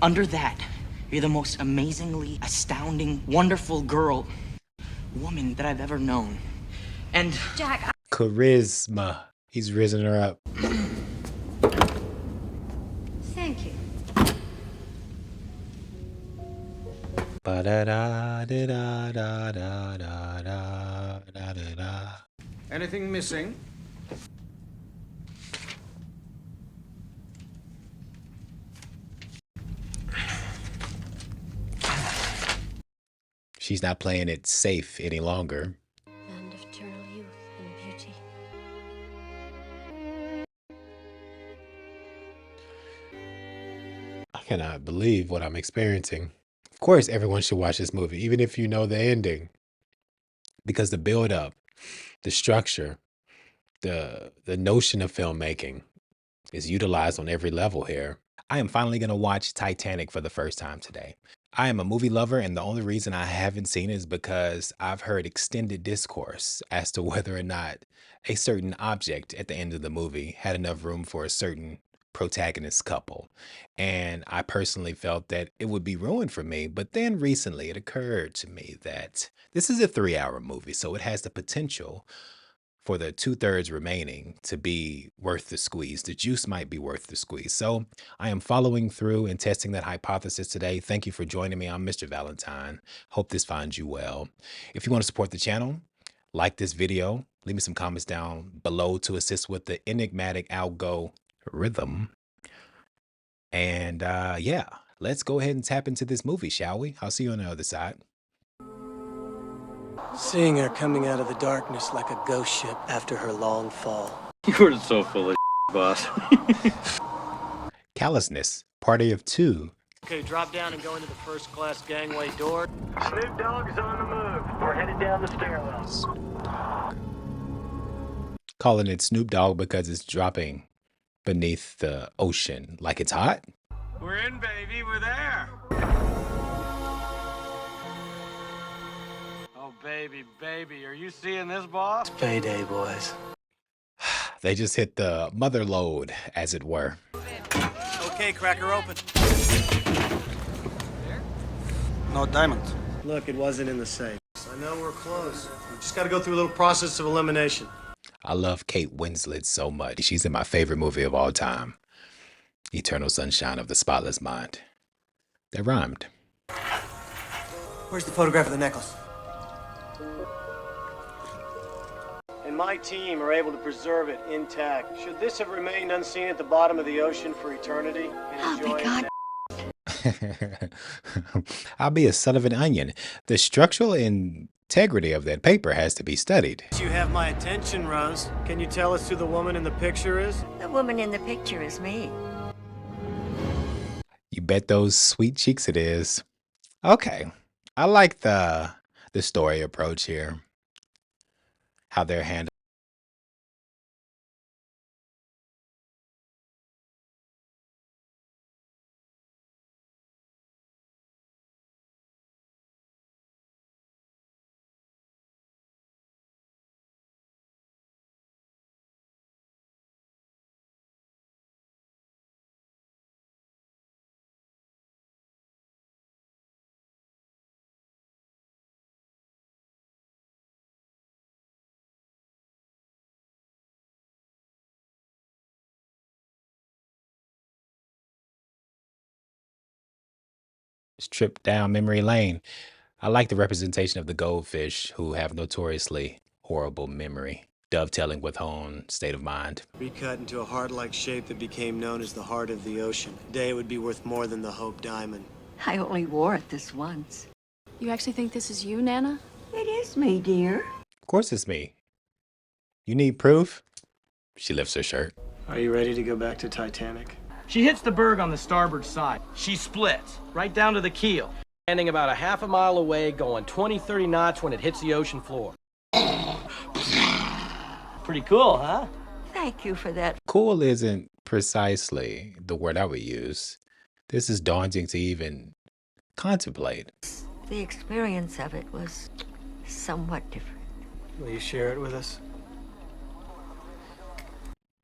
Under that, you're the most amazingly astounding, wonderful woman that I've ever known. And Jack, Charisma. He's risen her up. thank you. Ba da da da da da da da da da da. Anything missing? She's not playing it safe any longer. Land of eternal youth and beauty. I cannot believe what I'm experiencing. Of course, everyone should watch this movie, even if you know the ending, because the build up, the structure, the notion of filmmaking is utilized on every level here. I am finally going to watch Titanic for the first time today. I am a movie lover, and the only reason I haven't seen it is because I've heard extended discourse as to whether or not a certain object at the end of the movie had enough room for a certain protagonist couple. And I personally felt that it would be ruined for me. But then recently it occurred to me that this is a 3-hour movie, so it has the potential for the 2/3 remaining to be worth the squeeze. The juice might be worth the squeeze. So I am following through and testing that hypothesis today. Thank you for joining me. I'm Mr. Valentine. Hope this finds you well. If you want to support the channel, like this video, leave me some comments down below to assist with the enigmatic algorithm. And yeah, let's go ahead and tap into this movie, shall we? I'll see you on the other side. Seeing her coming out of the darkness like a ghost ship after her long fall. You were so full of boss. Callousness, party of 2. Okay, drop down and go into the first class gangway door. Snoop Dogg's on the move. We're headed down the stairwell. Calling it Snoop Dogg because it's dropping beneath the ocean like it's hot. We're in, baby. We're there. Oh, baby. Are you seeing this, boss? Payday, boys. They just hit the mother load, as it were. Okay, cracker open. No diamonds. Look, it wasn't in the safe. I know we're close. We just gotta go through a little process of elimination. I love Kate Winslet so much. She's in my favorite movie of all time, Eternal Sunshine of the Spotless Mind. That rhymed. Where's the photograph of the necklace? And my team are able to preserve it intact. Should this have remained unseen at the bottom of the ocean for eternity? Oh my God. I'll be a son of an onion. The structural integrity of that paper has to be studied. You have my attention, Rose. Can you tell us who the woman in the picture is? The woman in the picture is me. You bet those sweet cheeks it is. Okay. I like the story approach here. How they're handled. Trip down memory lane. I like the representation of the goldfish who have notoriously horrible memory, dovetailing with own state of mind. Recut into a heart-like shape that became known as the heart of the ocean. Today it would be worth more than the Hope Diamond. I only wore it this once. You actually think this is you, Nana? It is me, dear. Of course it's me. You need proof? She lifts her shirt. Are you ready to go back to Titanic? She hits the berg on the starboard side. She splits, right down to the keel. Landing about a half a mile away, going 20-30 knots when it hits the ocean floor. Pretty cool, huh? Thank you for that. Cool isn't precisely the word I would use. This is daunting to even contemplate. The experience of it was somewhat different. Will you share it with us?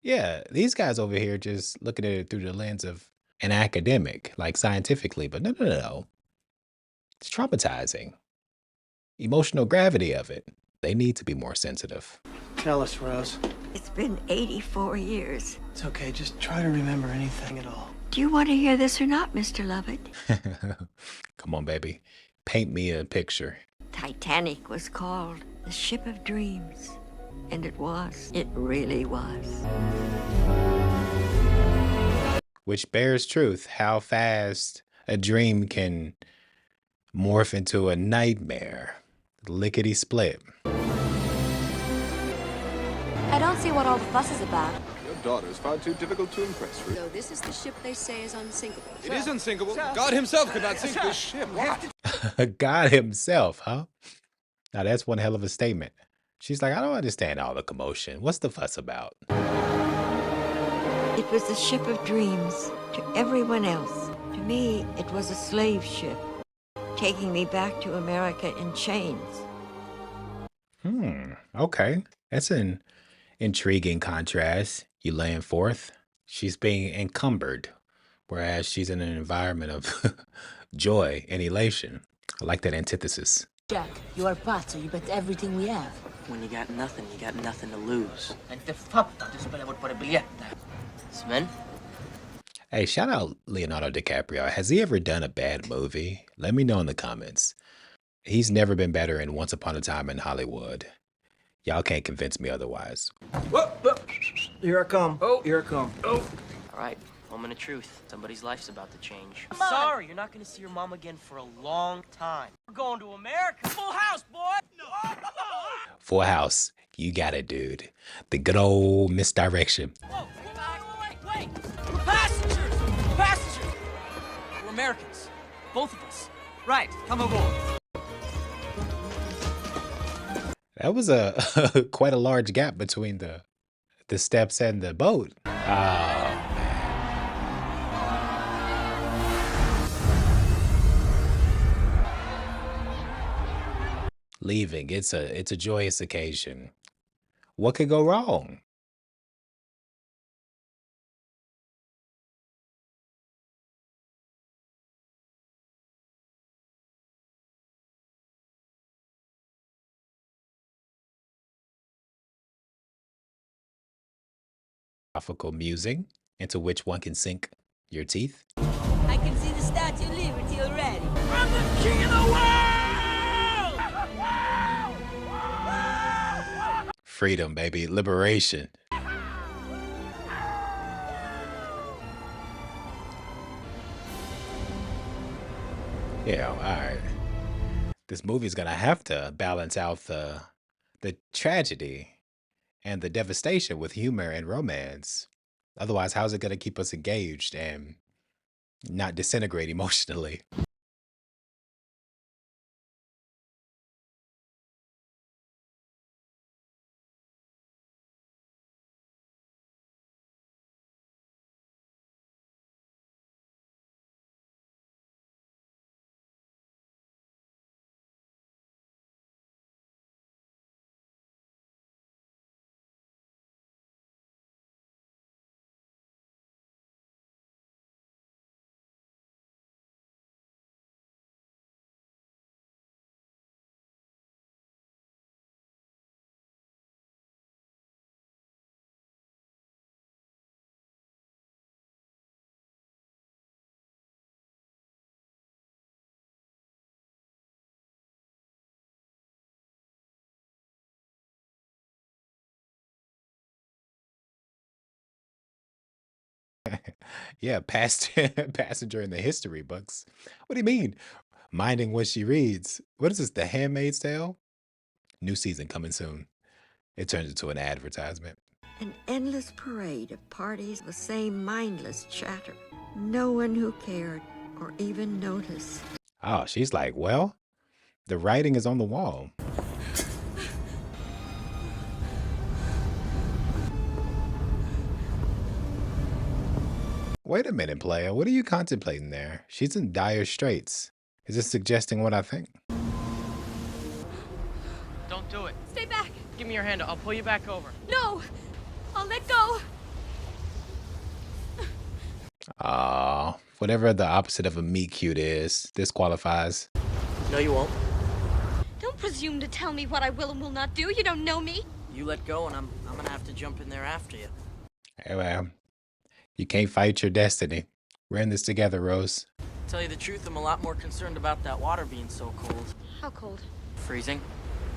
Yeah, these guys over here just looking at it through the lens of and academic, like scientifically, but no. It's traumatizing. Emotional gravity of it. They need to be more sensitive. Tell us, Rose. It's been 84 years. It's okay, just try to remember anything at all. Do you want to hear this or not, Mr. Lovett? Come on, baby. Paint me a picture. Titanic was called the ship of dreams. And it was. It really was. Which bears truth, how fast a dream can morph into a nightmare. Lickety split. I don't see what all the fuss is about. Your daughter's far too difficult to impress, Ruth. So this is the ship they say is unsinkable. It is unsinkable. God himself could not sink this ship. What? God himself, huh? Now that's one hell of a statement. She's like, I don't understand all the commotion. What's the fuss about? It was the ship of dreams to everyone else. To me, it was a slave ship, taking me back to America in chains. Okay. That's an intriguing contrast you laying forth. She's being encumbered, whereas she's in an environment of joy and elation. I like that antithesis. Jack, you are part, so you bet everything we have. When you got nothing to lose. Ante fatta, tu spelavo por biglietta. Sven? Hey, shout out Leonardo DiCaprio. Has he ever done a bad movie? Let me know in the comments. He's never been better in Once Upon a Time in Hollywood. Y'all can't convince me otherwise. Whoa, whoa. Here I come. Oh. Here I come. Oh. All right, moment of truth. Somebody's life's about to change. I'm sorry, you're not gonna see your mom again for a long time. We're going to America. Full house, boy! No! Full House, you got it, dude. The good old misdirection. Whoa, wait! We're passengers! We're passengers! We're Americans. Both of us. Right, come aboard. That was a quite a large gap between the steps and the boat. Oh man. Leaving, it's a joyous occasion. What could go wrong? Philosophical musing into which one can sink your teeth. I can see the Statue of Liberty already. I'm the king of the world! Freedom, baby. Liberation. Yeah, all right. This movie's gonna have to balance out the tragedy and the devastation with humor and romance. Otherwise, how's it gonna keep us engaged and not disintegrate emotionally? Yeah, past passenger in the history books. What do you mean? Minding what she reads. What is this? The Handmaid's Tale? New season coming soon. It turns into an advertisement. An endless parade of parties, the same mindless chatter. No one who cared or even noticed. Oh, she's like, well, the writing is on the wall. Wait a minute, player. What are you contemplating there? She's in dire straits. Is this suggesting what I think? Don't do it. Stay back! Give me your hand. I'll pull you back over. No! I'll let go! Whatever the opposite of a meet cute is, this qualifies. No, you won't. Don't presume to tell me what I will and will not do. You don't know me. You let go, and I'm gonna have to jump in there after you. Hey, well, you can't fight your destiny. We're in this together, Rose. Tell you the truth, I'm a lot more concerned about that water being so cold. How cold? Freezing.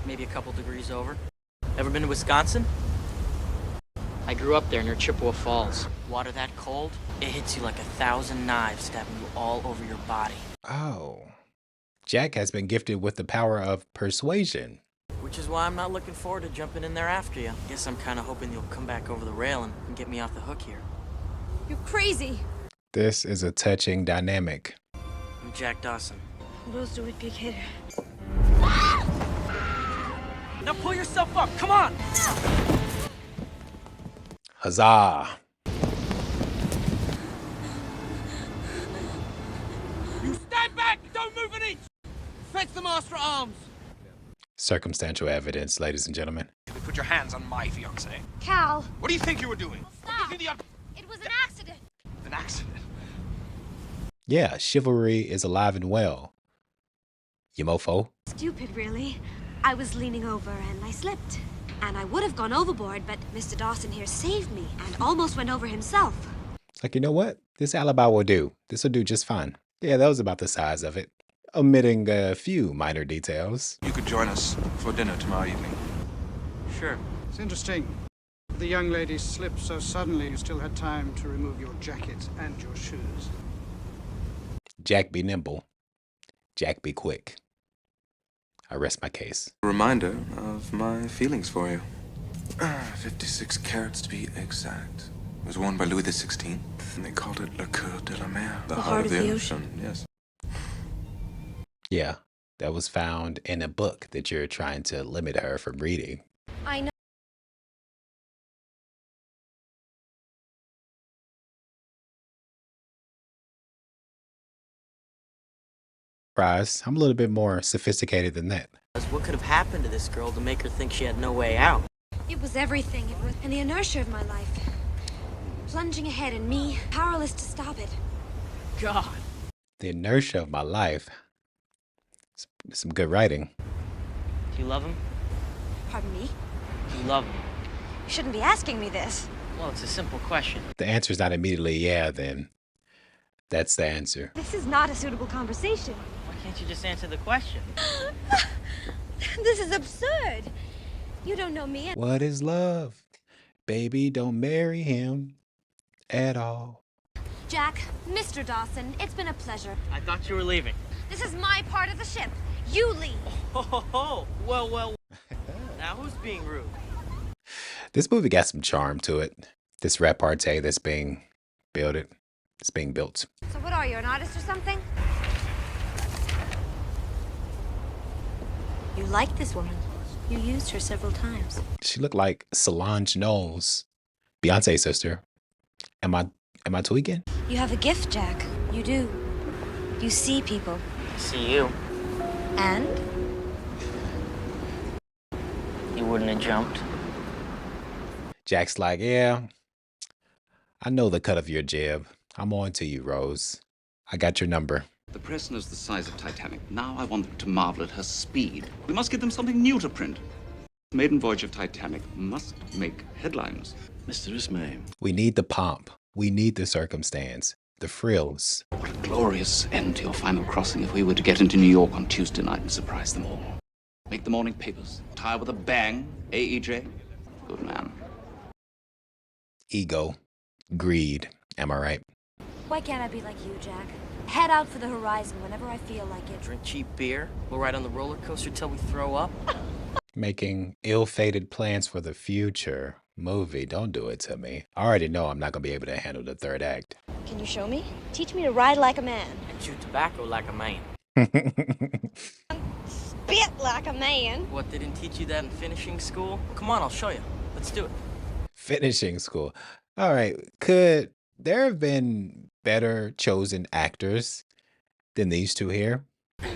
Maybe a couple degrees over. Ever been to Wisconsin? I grew up there near Chippewa Falls. Water that cold, it hits you like 1,000 knives stabbing you all over your body. Oh. Jack has been gifted with the power of persuasion. Which is why I'm not looking forward to jumping in there after you. Guess I'm kind of hoping you'll come back over the rail and get me off the hook here. You're crazy. This is a touching dynamic. I'm Jack Dawson. Rose do it, big hitter. Now pull yourself up, come on! Huzzah! You stand back! Don't move an inch! Fetch the master at arms! Circumstantial evidence, ladies and gentlemen. You put your hands on my fiancée. Cal. What do you think you were doing? Stop. It was an accident. An accident. Yeah, chivalry is alive and well. You mofo. Stupid, really. I was leaning over and I slipped. And I would have gone overboard, but Mr. Dawson here saved me and almost went over himself. Like, you know what? This alibi will do. This will do just fine. Yeah, that was about the size of it. Omitting a few minor details. You could join us for dinner tomorrow evening. Sure. It's interesting. The young lady slipped so suddenly you still had time to remove your jacket and your shoes. Jack be nimble. Jack be quick. I rest my case. A reminder of my feelings for you. 56 carats to be exact. It was worn by Louis XVI, and they called it Le Coeur de la Mer, the heart of the ocean. Yes. Yeah, that was found in a book that you're trying to limit her from reading. I know. Surprise, I'm a little bit more sophisticated than that. What could have happened to this girl to make her think she had no way out? It was everything. It was and the inertia of my life. Plunging ahead and me, powerless to stop it. God. The inertia of my life. Some good writing. Do you love him? Pardon me? Do you love him? You shouldn't be asking me this. Well, it's a simple question. The answer's not immediately yeah, then that's the answer. This is not a suitable conversation. Why can't you just answer the question? This is absurd. You don't know me. What is love? Baby, don't marry him at all. Jack, Mr. Dawson, it's been a pleasure. I thought you were leaving. This is my part of the ship. You leave. Oh, well. Now who's being rude? This movie got some charm to it. This repartee that's being built. It's being built. So what are you, an artist or something? You like this woman. You used her several times. She looked like Solange Knowles, Beyonce's sister. Am I tweaking? You have a gift, Jack. You do. You see people. See you. And? You wouldn't have jumped. Jack's like, yeah, I know the cut of your jib. I'm on to you, Rose. I got your number. The press knows the size of Titanic. Now I want them to marvel at her speed. We must give them something new to print. Maiden voyage of Titanic must make headlines. Mr. Ismay. We need the pomp. We need the circumstance. The frills. What a glorious end to your final crossing if we were to get into New York on Tuesday night and surprise them all. Make the morning papers. Tie with a bang. AEJ. Good man. Ego. Greed. Am I right? Why can't I be like you, Jack? Head out for the horizon whenever I feel like it. Drink cheap beer. We'll ride on the roller coaster till we throw up. Making ill-fated plans for the future. Movie, don't do it to me. I already know I'm not going to be able to handle the third act. Can you show me? Teach me to ride like a man. And chew tobacco like a man. Spit like a man. What, they didn't teach you that in finishing school? Come on, I'll show you. Let's do it. Finishing school. All right. Could there have been better chosen actors than these two here? It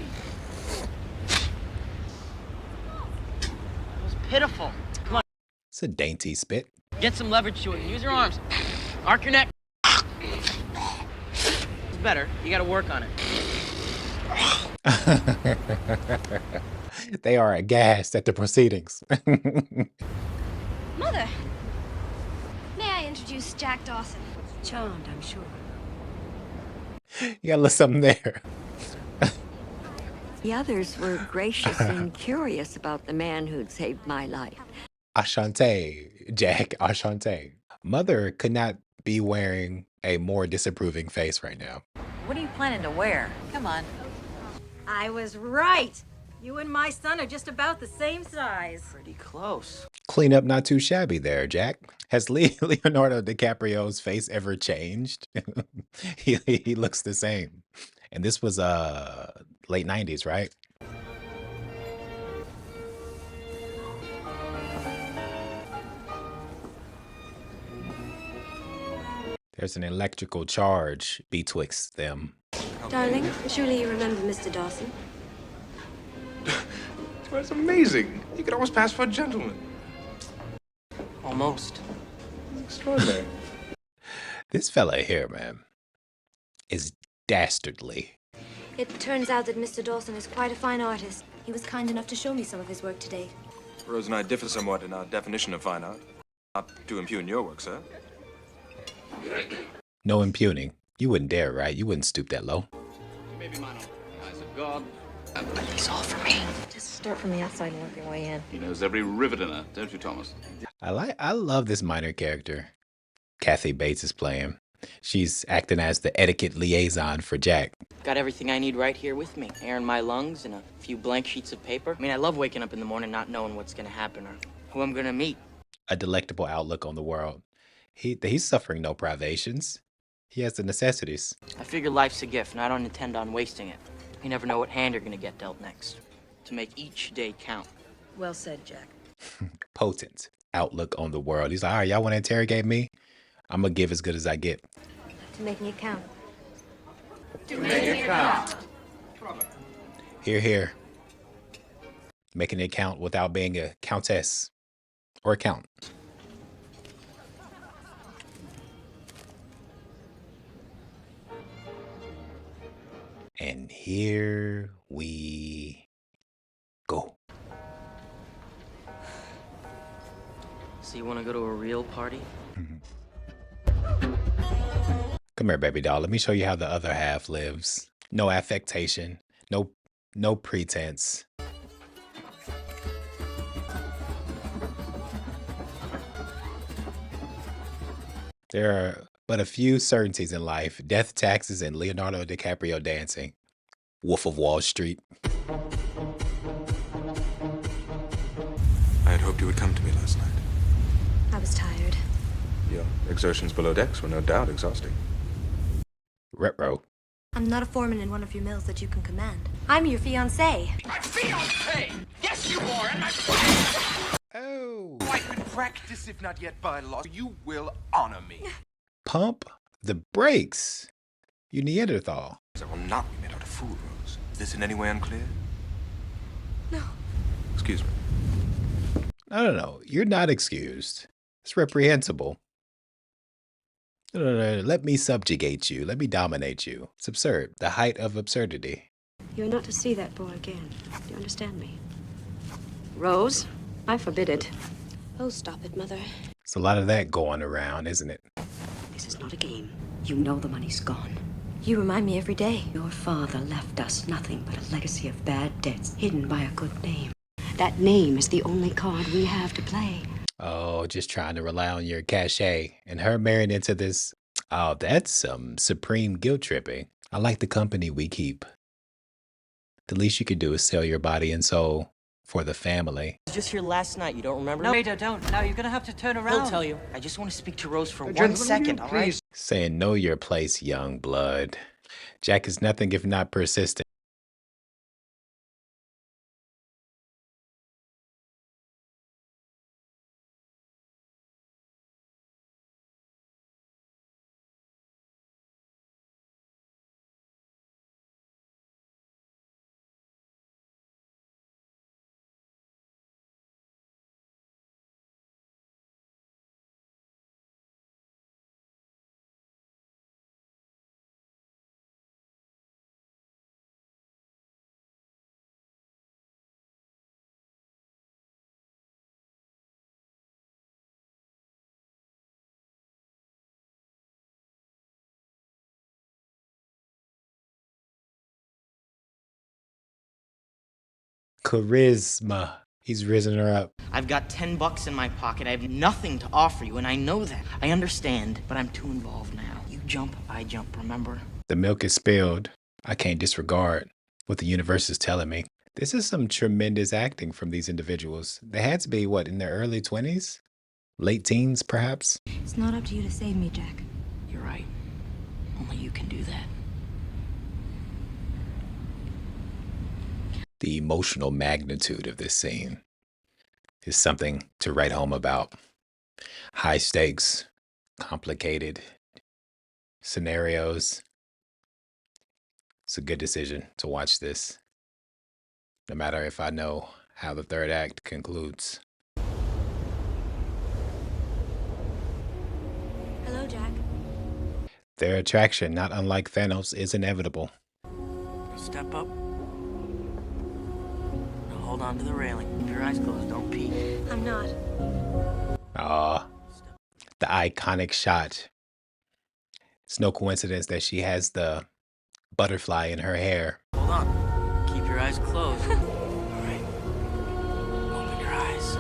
was pitiful. Come on. It's a dainty spit. Get some leverage to it and use your arms. Arc your neck. better. You gotta work on it. They are aghast at the proceedings. Mother, may I introduce Jack Dawson? Charmed, I'm sure. You got a little something there. The others were gracious and curious about the man who'd saved my life. Ashante, Jack, Ashante. Mother could not be wearing a more disapproving face right now. What are you planning to wear? Come on. I was right. You and my son are just about the same size. Pretty close. Clean up not too shabby there, Jack. Has Leonardo DiCaprio's face ever changed? He looks the same. And this was late 90s, right? There's an electrical charge betwixt them. Darling, surely you remember Mr. Dawson? That's amazing. You could almost pass for a gentleman. Almost. Extraordinary. This fella here, man, is dastardly. It turns out that Mr. Dawson is quite a fine artist. He was kind enough to show me some of his work today. Rose and I differ somewhat in our definition of fine art. Not to impugn your work, sir. No impugning. You wouldn't dare, right? You wouldn't stoop that low. Maybe mine eyes of God. It's all for me. Just start from the outside and work your way in. He knows every rivet in her, don't you, Thomas? I love this minor character Kathy Bates is playing. She's acting as the etiquette liaison for Jack. Got everything I need right here with me. Air in my lungs and a few blank sheets of paper. I mean, I love waking up in the morning not knowing what's gonna happen or who I'm gonna meet. A delectable outlook on the world. He's suffering no privations. He has the necessities. I figure life's a gift and I don't intend on wasting it. You never know what hand you're gonna get dealt next. To make each day count. Well said, Jack. Potent outlook on the world. He's like, all right, y'all want to interrogate me? I'm going to give as good as I get. To making it count. Here, here. Making it count without being a countess or a count. And here we go. So you wanna go to a real party? Come here, baby doll. Let me show you how the other half lives. No affectation, no pretense. There are but a few certainties in life: death, taxes, and Leonardo DiCaprio dancing. Wolf of Wall Street. I had hoped you would come to me last night. I was tired. Your exertions below decks were no doubt exhausting. Retro. I'm not a foreman in one of your mills that you can command. I'm your fiancé. My fiancé! Yes, you are, and my Oh. I've been practiced, if not yet by law. You will honor me. Pump the brakes. You Neanderthal. I will not be made out of fool, Rose. Is this in any way unclear? No. Excuse me. No. You're not excused. It's reprehensible. No. Let me subjugate you. Let me dominate you. It's absurd. The height of absurdity. You're not to see that boy again. Do you understand me? Rose, I forbid it. Oh, stop it, Mother. There's a lot of that going around, isn't it? This is not a game. You know the money's gone. You remind me every day. Your father left us nothing but a legacy of bad debts hidden by a good name. That name is the only card we have to play. Oh, just trying to rely on your cachet. And her marrying into this. Oh, that's some supreme guilt tripping. I like the company we keep. The least you could do is sell your body and soul for the family. I was just here last night. You don't remember? No, Rita, don't. Now you're gonna have to turn around. He'll tell you. I just want to speak to Rose for 1 Gentlemen, second, all right? please. Saying know your place, young blood. Jack is nothing if not persistent. Charisma. He's risen her up. I've got $10 in my pocket. I have nothing to offer you, and I know that. I understand, but I'm too involved now. You jump, I jump, remember? The milk is spilled. I can't disregard what the universe is telling me. This is some tremendous acting from these individuals. They had to be, what, in their early 20s? Late teens, perhaps? It's not up to you to save me, Jack. You're right. Only you can do that. The emotional magnitude of this scene is something to write home about. High stakes, complicated scenarios. It's a good decision to watch this, no matter if I know how the third act concludes. Hello, Jack. Their attraction, not unlike Thanos, is inevitable. Step up. Now hold on to the railing. Keep your eyes closed. Don't peek. I'm not. Ah, the iconic shot. It's no coincidence that she has the butterfly in her hair. Hold on. Keep your eyes closed. All right. Open your eyes.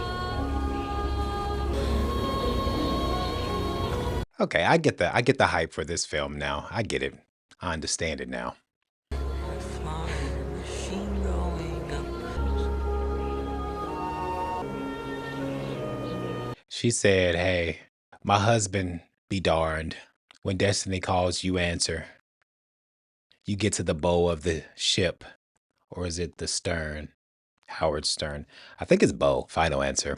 Okay, I get the hype for this film now. I get it. I understand it now. She said, hey, my husband be darned. When destiny calls, you answer. You get to the bow of the ship. Or is it the stern? Howard Stern. I think it's bow. Final answer.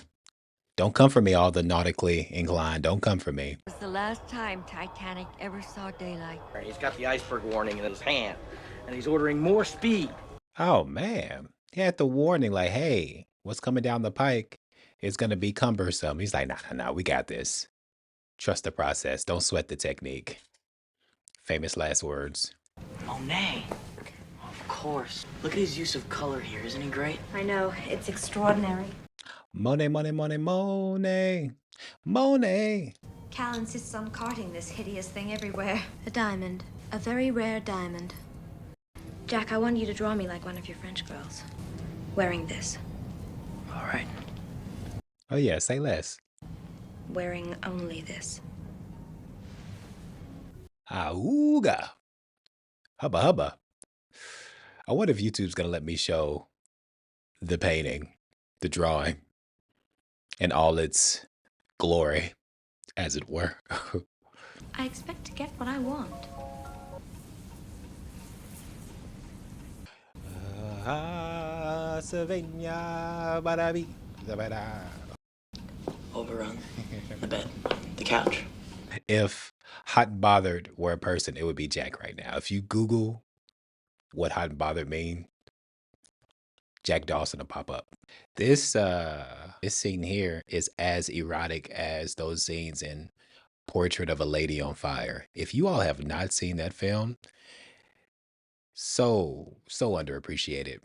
Don't come for me, all the nautically inclined. Don't come for me. It was the last time Titanic ever saw daylight. He's got the iceberg warning in his hand, and he's ordering more speed. Oh, man. He had the warning like, hey, what's coming down the pike is going to be cumbersome. He's like, nah, we got this. Trust the process. Don't sweat the technique. Famous last words. Monet. Of course. Look at his use of color here. Isn't he great? I know. It's extraordinary. Monet, Monet, Monet, Monet. Monet. Cal insists on carting this hideous thing everywhere. A diamond. A very rare diamond. Jack, I want you to draw me like one of your French girls. Wearing this. All right. Oh, yeah, say less. Wearing only this. Auga. Hubba hubba. I wonder if YouTube's going to let me show the painting, the drawing, in all its glory, as it were. I expect to get what I want. Overrun. The bed. The couch. If hot and bothered were a person, it would be Jack right now. If you Google what hot and bothered mean, Jack Dawson will pop up. This scene here is as erotic as those scenes in Portrait of a Lady on Fire. If you all have not seen that film, so underappreciated.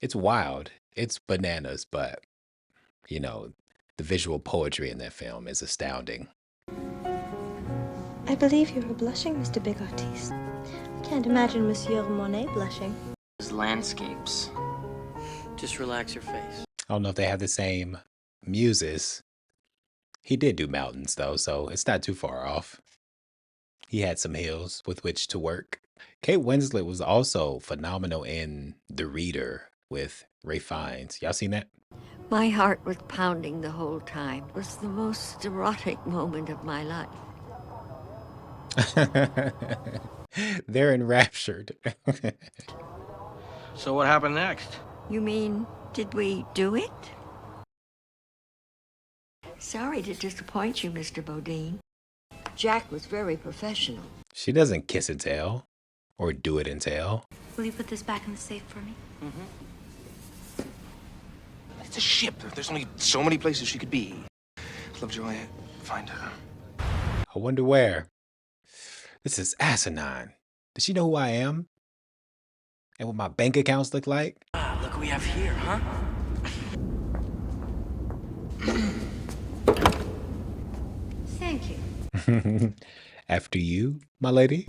It's wild. It's bananas, but you know, the visual poetry in that film is astounding. I believe you are blushing, Mr. Big Artiste. I can't imagine Monsieur Monet blushing. His landscapes. Just relax your face. I don't know if they have the same muses. He did do mountains, though, so it's not too far off. He had some hills with which to work. Kate Winslet was also phenomenal in The Reader with Ralph Fiennes. Y'all seen that? My heart was pounding the whole time. It was the most erotic moment of my life. They're enraptured. So what happened next? You mean, did we do it? Sorry to disappoint you, Mr. Bodine. Jack was very professional. She doesn't kiss and tell or do it and tell. Will you put this back in the safe for me? Mm-hmm. It's a ship. There's only so many places she could be. Lovejoy, find her. I wonder where. This is asinine. Does she know who I am? And what my bank accounts look like? Look what we have here, huh? Thank you. After you, my lady.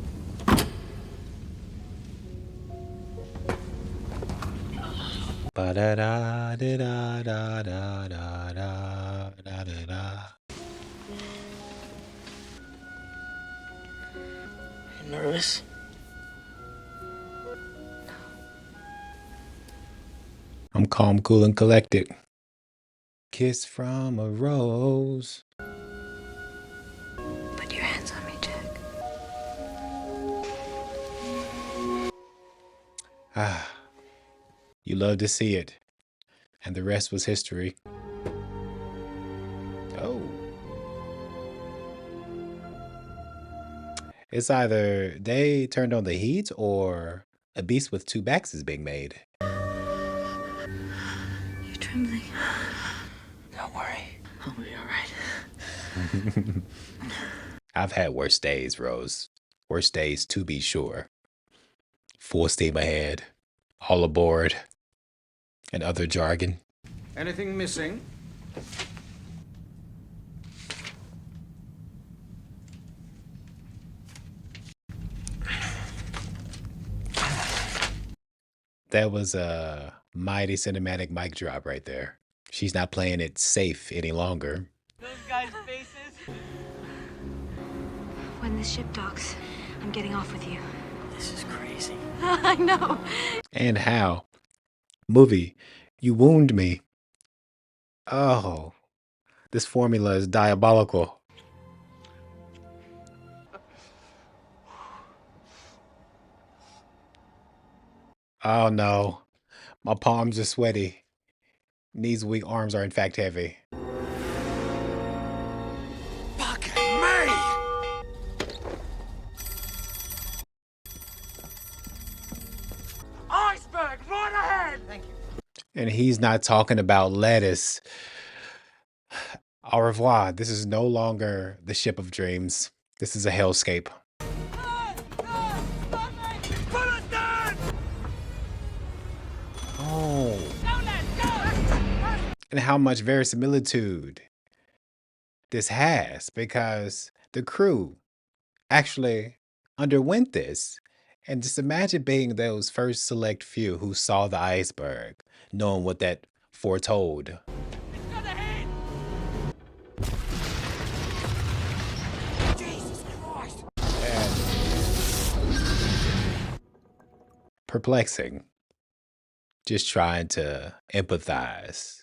Ba da da da da da da da da da da da. You nervous? I'm calm, cool, and collected. Kiss from a rose. Put your hands on me, Jack. Ah, you love to see it. And the rest was history. Oh. It's either they turned on the heat or a beast with two backs is being made. You're trembling. Don't worry. I'll be all right. I've had worse days, Rose. Worse days, to be sure. Full steam ahead. All aboard. And other jargon. Anything missing? That was a mighty cinematic mic drop right there. She's not playing it safe any longer. Those guys' faces. When this ship docks, I'm getting off with you. This is crazy. I know. And how? Movie, you wound me. Oh, this formula is diabolical. Oh no, my palms are sweaty. Knees weak, arms are in fact heavy. Fucking me! Iceberg, right ahead! Thank you. And he's not talking about lettuce. Au revoir. This is no longer the ship of dreams. This is a hellscape. Oh. And how much verisimilitude this has, because the crew actually underwent this. And just imagine being those first select few who saw the iceberg, knowing what that foretold. Jesus Christ! And perplexing. Just trying to empathize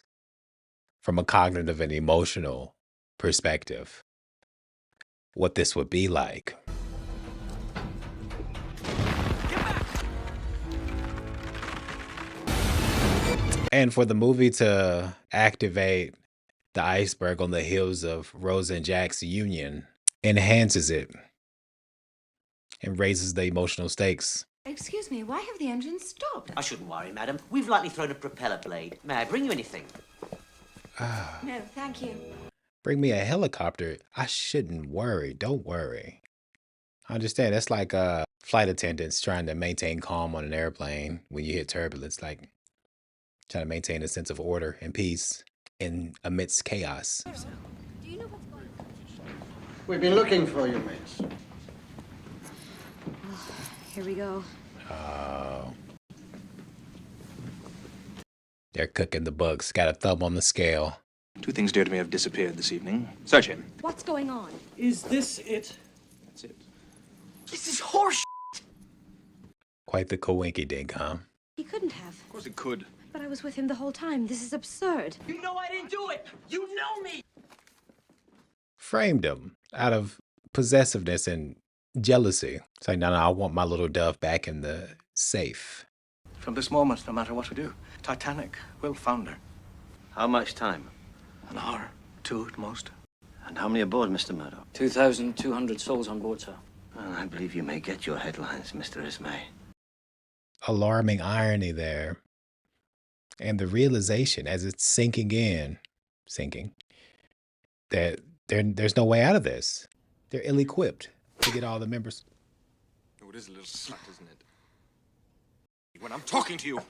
from a cognitive and emotional perspective what this would be like. And for the movie to activate the iceberg on the heels of Rose and Jack's union enhances it and raises the emotional stakes. Excuse me, why have the engines stopped? I shouldn't worry, madam. We've lightly thrown a propeller blade. May I bring you anything? No, thank you. Bring me a helicopter. I shouldn't worry. Don't worry. I understand. That's like flight attendants trying to maintain calm on an airplane when you hit turbulence, like trying to maintain a sense of order and peace amidst chaos. Do you know what's going on? We've been looking for you, mates. Here we go. Oh. They're cooking the books. Got a thumb on the scale. Two things dear to me have disappeared this evening. Search him. What's going on? Is this it? That's it. This is horse. Quite the coinky dink, huh? He couldn't have. Of course it could. But I was with him the whole time. This is absurd. You know I didn't do it. You know me. Framed him out of possessiveness and jealousy. It's like, no, I want my little dove back in the safe. From this moment, no matter what we do, Titanic will founder. How much time? An hour, two at most. And how many aboard, Mr. Murdoch? 2,200 souls on board, sir. Well, I believe you may get your headlines, Mr. Ismay. Alarming irony there. And the realization as it's sinking, that there's no way out of this. They're ill-equipped to get all the members. Oh, it is a little slut, isn't it? When I'm talking to you.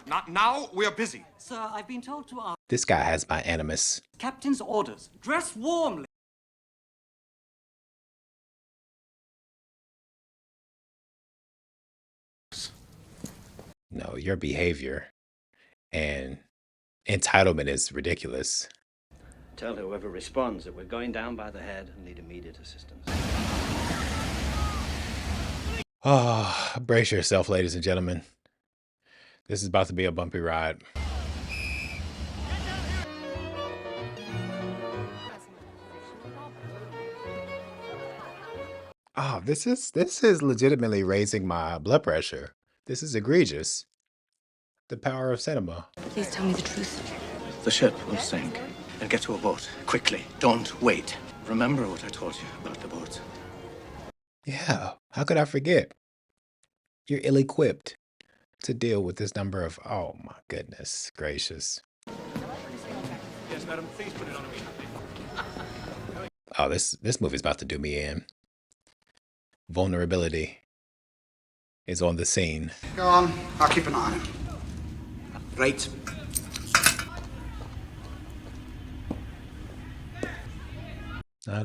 Not now, we are busy. Sir, I've been told to ask This guy has my animus. captain's orders. Dress warmly. No, your behavior And entitlement is ridiculous. Tell whoever responds that we're going down by the head and need immediate assistance. Oh, brace yourself, ladies and gentlemen. This is about to be a bumpy ride. Oh, this is legitimately raising my blood pressure. This is egregious. The power of cinema. Please tell me the truth. The ship will sink. And get to a boat. Quickly. Don't wait. Remember what I told you about the boat. Yeah, how could I forget? You're ill-equipped to deal with this number of, oh my goodness gracious. Yes, madam, please put it on immediately. Oh, this movie's about to do me in. Vulnerability is on the scene. Go on, I'll keep an eye on him. Right. What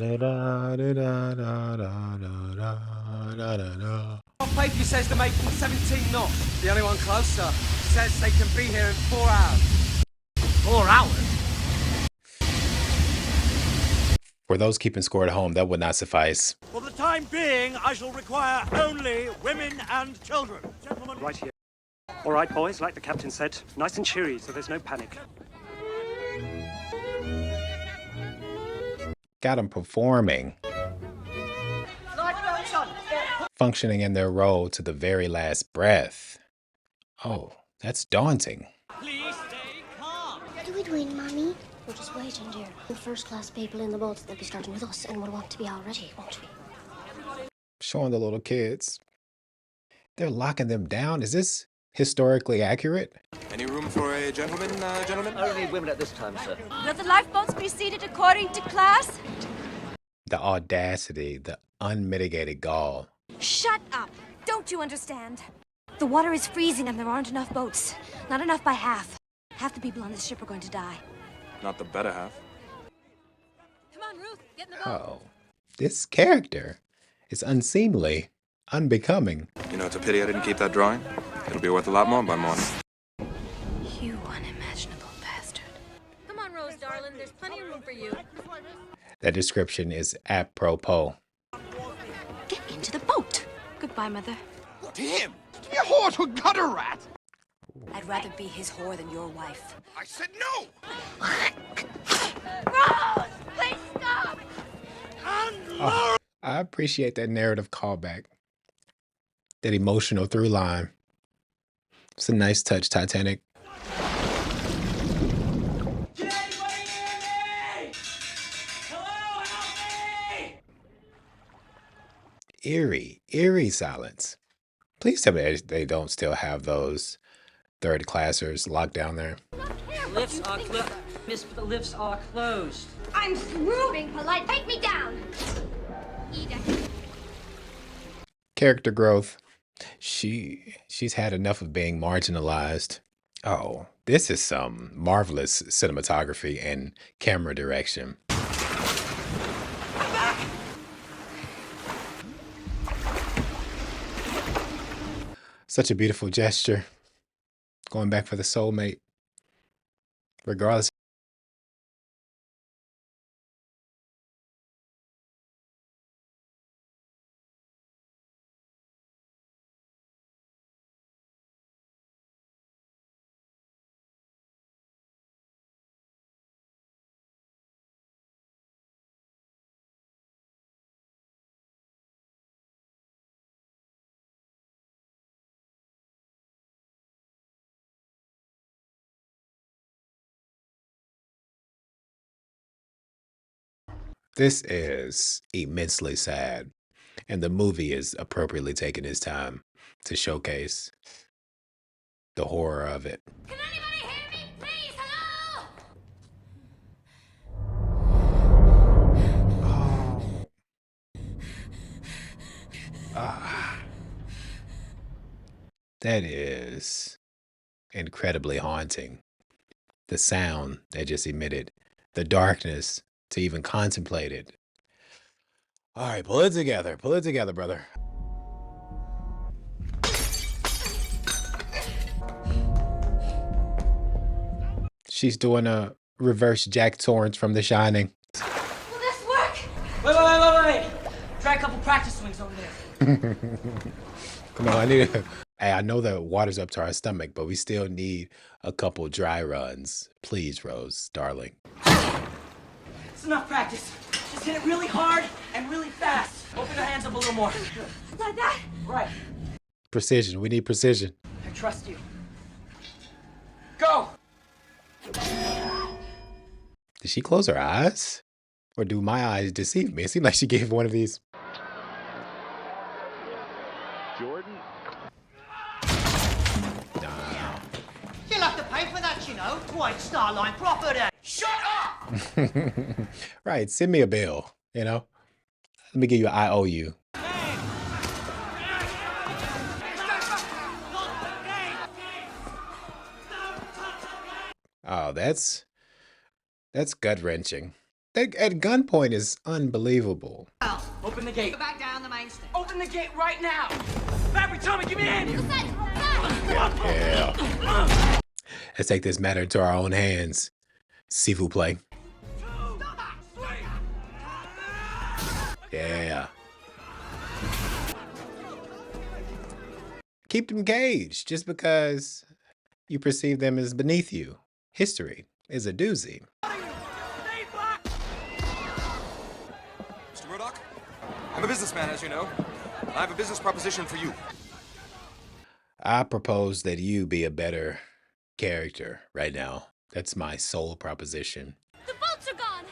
paper says they're making 17 knots? The only one closer says they can be here in 4 hours. 4 hours? For those keeping score at home, that would not suffice. For the time being, I shall require only women and children. Gentlemen. Right here. All right, boys, like the captain said, nice and cheery, so there's no panic. Got them performing, functioning in their role to the very last breath. Oh, that's daunting. Please stay calm. What are we doing, Mommy? We're just waiting, dear. The first-class people in the boat, they'll be starting with us, and we'll want to be all ready, won't we? Showing the little kids. They're locking them down. Is this historically accurate? Any room for a gentleman, gentlemen? Only women at this time, sir. Will the lifeboats be seated according to class? The audacity, the unmitigated gall. Shut up! Don't you understand? The water is freezing and there aren't enough boats. Not enough by half. Half the people on this ship are going to die. Not the better half. Come on, Ruth, get in the boat. Oh, this character is unseemly, unbecoming. You know, it's a pity I didn't keep that drawing. It'll be worth a lot more by morning. You unimaginable bastard. Come on, Rose, darling. There's plenty of room for you. That description is apropos. Get into the boat. Goodbye, Mother. What, to him? To be a whore to a gutter rat? I'd rather be his whore than your wife. I said no! Rose! Please stop! Oh, I appreciate that narrative callback. That emotional through line. It's a nice touch, Titanic. Eerie silence. Please tell me they don't still have those third classers locked down there. Lifts are closed. Miss, the lifts are closed. I'm through being polite. Take me down. Edith. Character growth. She's had enough of being marginalized. Oh, this is some marvelous cinematography and camera direction. Such a beautiful gesture. Going back for the soulmate. Regardless. This is immensely sad, and the movie is appropriately taking its time to showcase the horror of it. Can anybody hear me? Please, hello? That is incredibly haunting. The sound that just emitted, the darkness to even contemplate it. All right, pull it together, brother. She's doing a reverse Jack Torrance from The Shining. Will this work? Wait. Try a couple practice swings over there. Come on, I need to. Hey, I know the water's up to our stomach, but we still need a couple dry runs. Please, Rose, darling. It's enough practice. Just hit it really hard and really fast. Open your hands up a little more. Like that? Right. Precision. We need precision. I trust you. Go! Did she close her eyes? Or do my eyes deceive me? It seemed like she gave one of these. Jordan? You'll have to pay for that, you know. Quite Starline property. Shut up! Right, send me a bill, you know? Let me give you an IOU. Oh, that's gut-wrenching. That at gunpoint is unbelievable. Open the gate. Go back down the main stairs. Open the gate right now. Fabry, Tommy, give me a hand here. Yeah. Let's take this matter into our own hands. S'il vous plaît. Yeah. Keep them caged just because you perceive them as beneath you. History is a doozy. Mr. Murdoch, I'm a businessman, as you know. I have a business proposition for you. I propose that you be a better character right now. That's my sole proposition. The boats are gone!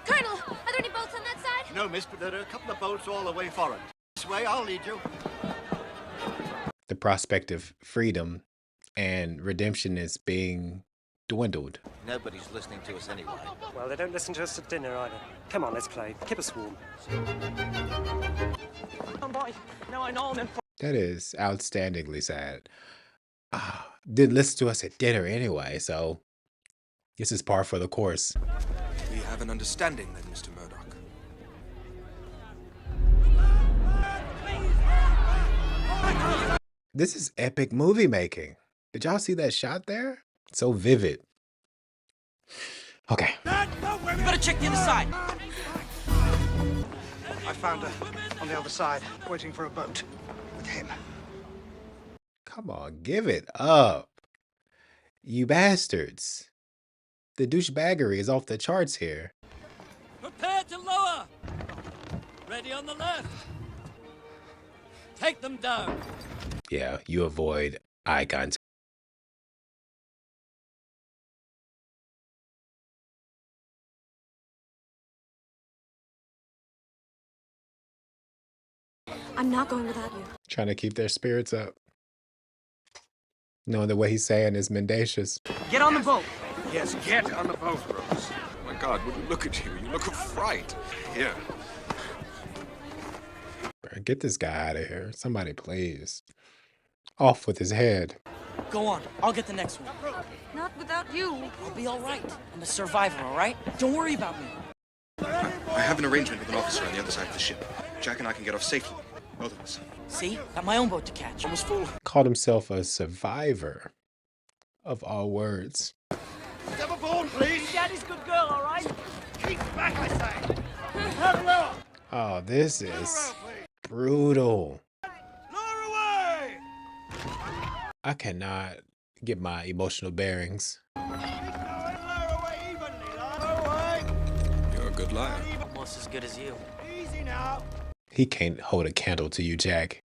Colonel, are there any boats on that side? No, miss, but there are a couple of boats all the way forward. This way, I'll lead you. The prospect of freedom and redemption is being dwindled. Nobody's listening to us anyway. Well, they don't listen to us at dinner either. Come on, let's play. Keep us warm. Come by. Now I know them. That is outstandingly sad. Didn't listen to us at dinner anyway, so this is par for the course. We have an understanding then, Mr. Murdoch. This is epic movie making. Did y'all see that shot there? So vivid. Okay. You better check the other side. I found her on the other side, waiting for a boat with him. Come on, give it up. You bastards. The douchebaggery is off the charts here. Prepare to lower. Ready on the left. Take them down. Yeah, you avoid eye contact. I'm not going without you. Trying to keep their spirits up. Knowing the way he's saying is mendacious. Get on the boat. Yes, get on the boat, Rose. My God, would you look at you? You look of fright. Here. Bro, get this guy out of here. Somebody, please. Off with his head. Go on. I'll get the next one. Not without you. I'll be all right. I'm a survivor, all right? Don't worry about me. I have an arrangement with an officer on the other side of the ship. Jack and I can get off safely. Both of us. See? Got my own boat to catch. I was full. Called himself a survivor. Of all words. Step aboard, please. Daddy's good girl, all right? Keep back, I say. Oh, this is brutal. Lower away! I cannot get my emotional bearings. Lower away evenly, lad. Lower away. You're a good liar. Almost as good as you. Easy now. He can't hold a candle to you, Jack.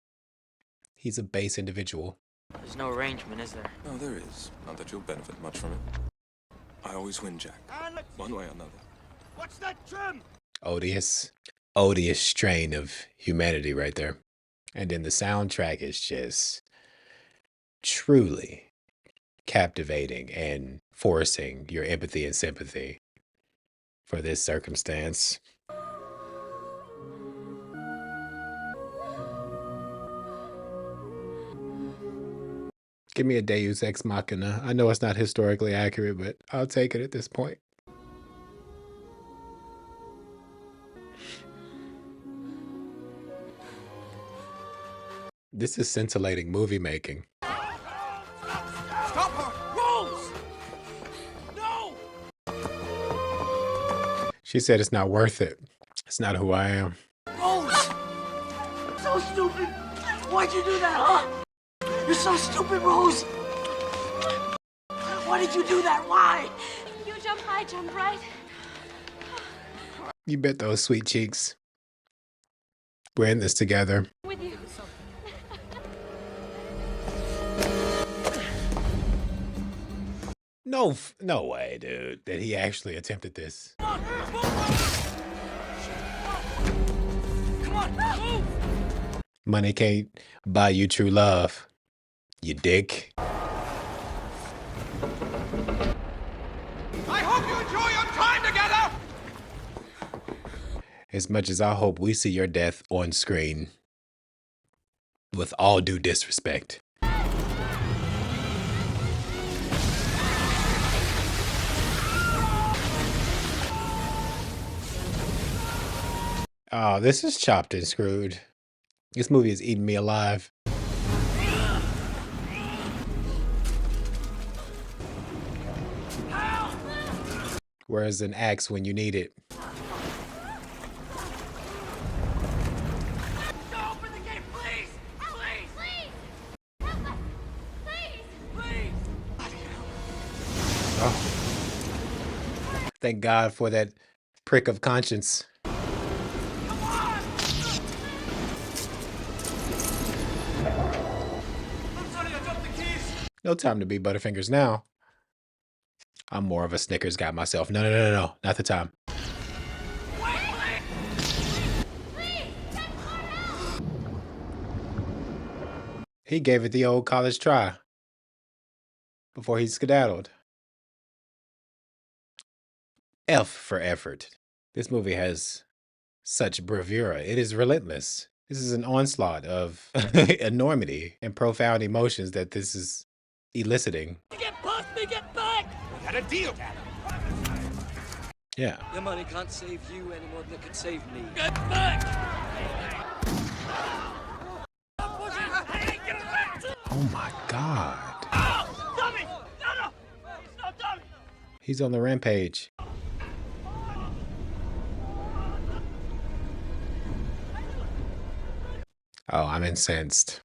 He's a base individual. There's no arrangement, is there? No, there is. Not that you'll benefit much from it. I always win, Jack. One way or another. What's that trim? Odious strain of humanity right there. And then the soundtrack is just truly captivating and forcing your empathy and sympathy for this circumstance. Give me a Deus Ex Machina. I know it's not historically accurate, but I'll take it at this point. This is scintillating movie making. Stop her! Rose! She said it's not worth it. It's not who I am. Rose! So stupid! Why'd you do that, huh? You're so stupid, Rose! Why did you do that? Why? You jump high, jump right. You bet those sweet cheeks. We're in this together. With you. No way, dude, that he actually attempted this. Come on, move! Money can't buy you true love, you dick. I hope you enjoy your time together! As much as I hope we see your death on screen, with all due disrespect. Oh, this is chopped and screwed. This movie is eating me alive. Where's an axe when you need it? Open the gate, please! Please! Please! Help us! Please! Please! Oh. Thank God for that prick of conscience. No time to be Butterfingers now. I'm more of a Snickers guy myself. No, not the time. He gave it the old college try before he skedaddled. F for effort. This movie has such bravura. It is relentless. This is an onslaught of enormity and profound emotions that this is eliciting. Get past me, get back! We had a deal. Yeah. Your money can't save you any more than it can save me. Get back! Oh my God. Oh, Tommy! No! It's not Tommy! He's on the rampage. Oh, I'm incensed.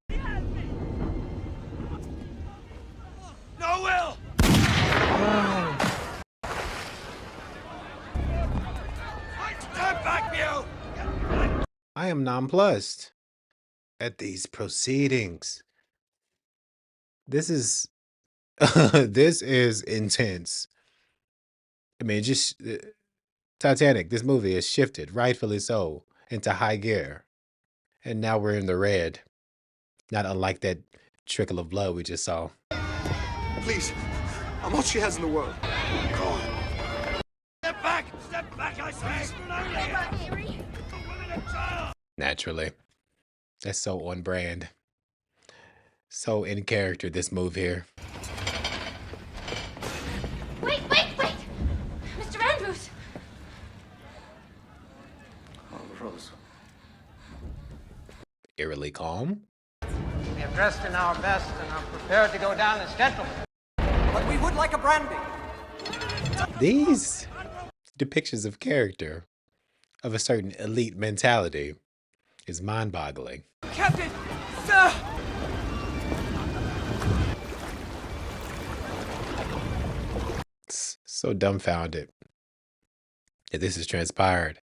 No, Will! Stand back, you! I am nonplussed at these proceedings. This is this is intense. I mean, just Titanic, this movie has shifted, rightfully so, into high gear. And now we're in the red. Not unlike that trickle of blood we just saw. Please, I'm all she has in the world. Go on. Step back, I say! Naturally. That's so on brand. So in character, this move here. Wait! Mr. Andrews! Oh, Rose. Eerily calm. We have dressed in our best and are prepared to go down as gentlemen. But we would like a brandy. These depictions of character, of a certain elite mentality, is mind-boggling. Captain! Sir! So dumbfounded that this has transpired.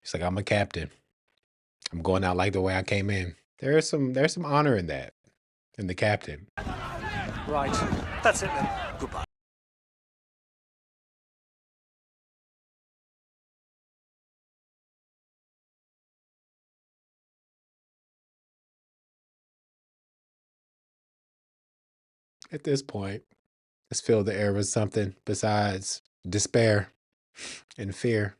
It's like, I'm a captain. I'm going out like the way I came in. There's some honor in that, in the captain. Right. That's it then. Goodbye. At this point, let's fill the air with something besides despair and fear.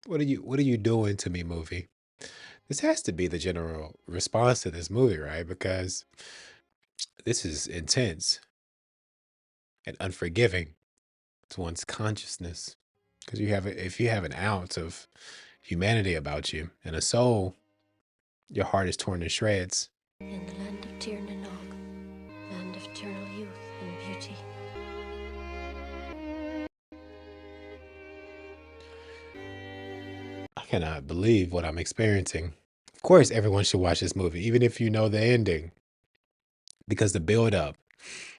What are you doing to me, movie? This has to be the general response to this movie, right? Because this is intense and unforgiving to one's consciousness. Because if you have an ounce of humanity about you and a soul, your heart is torn to shreds. In the land of Tir na Nog, land cannot believe what I'm experiencing. Of course, everyone should watch this movie, even if you know the ending, because the build up,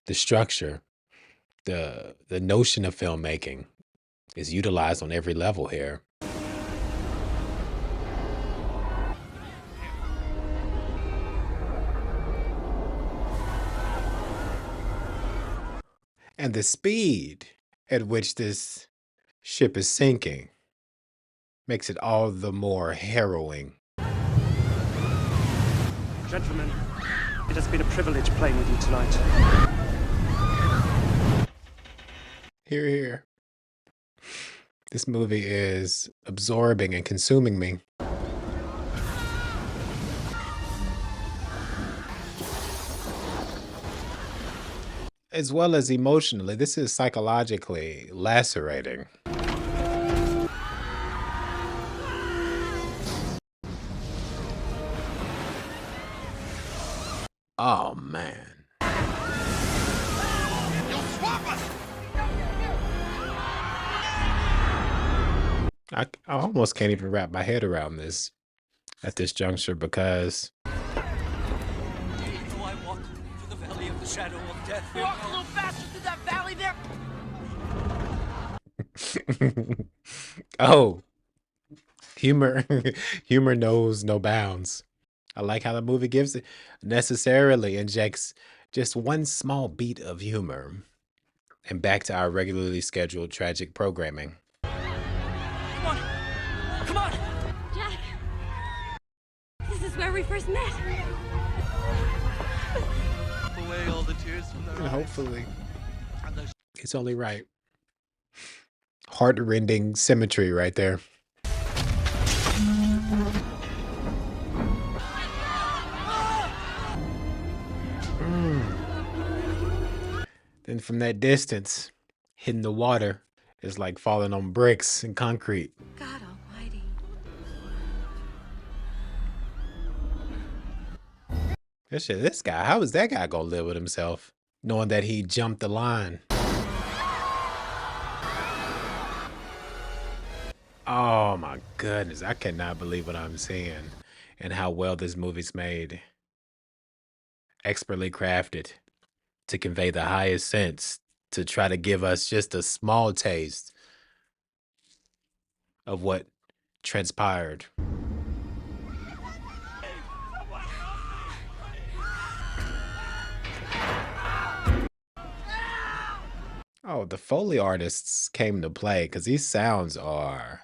the structure, the notion of filmmaking is utilized on every level here. And the speed at which this ship is sinking makes it all the more harrowing. Gentlemen, it has been a privilege playing with you tonight. Hear, hear. This movie is absorbing and consuming me. As well as emotionally, this is psychologically lacerating. Oh, man. I almost can't even wrap my head around this at this juncture because I walk through the valley of the shadow of death. Walk a little faster through that valley there. oh, humor humor knows no bounds. I like how the movie gives it necessarily injects just one small beat of humor and back to our regularly scheduled tragic programming. Come on. Come on. Jack, this is where we first met. Away all the tears from their And eyes. hopefully it's only right. Heart-rending symmetry right there. Then from that distance, hitting the water is like falling on bricks and concrete. God almighty. This guy, how is that guy gonna live with himself? Knowing that he jumped the line. Oh my goodness, I cannot believe what I'm seeing and how well this movie's made. Expertly crafted to convey the highest sense, to try to give us just a small taste of what transpired. Oh, the Foley artists came to play because these sounds are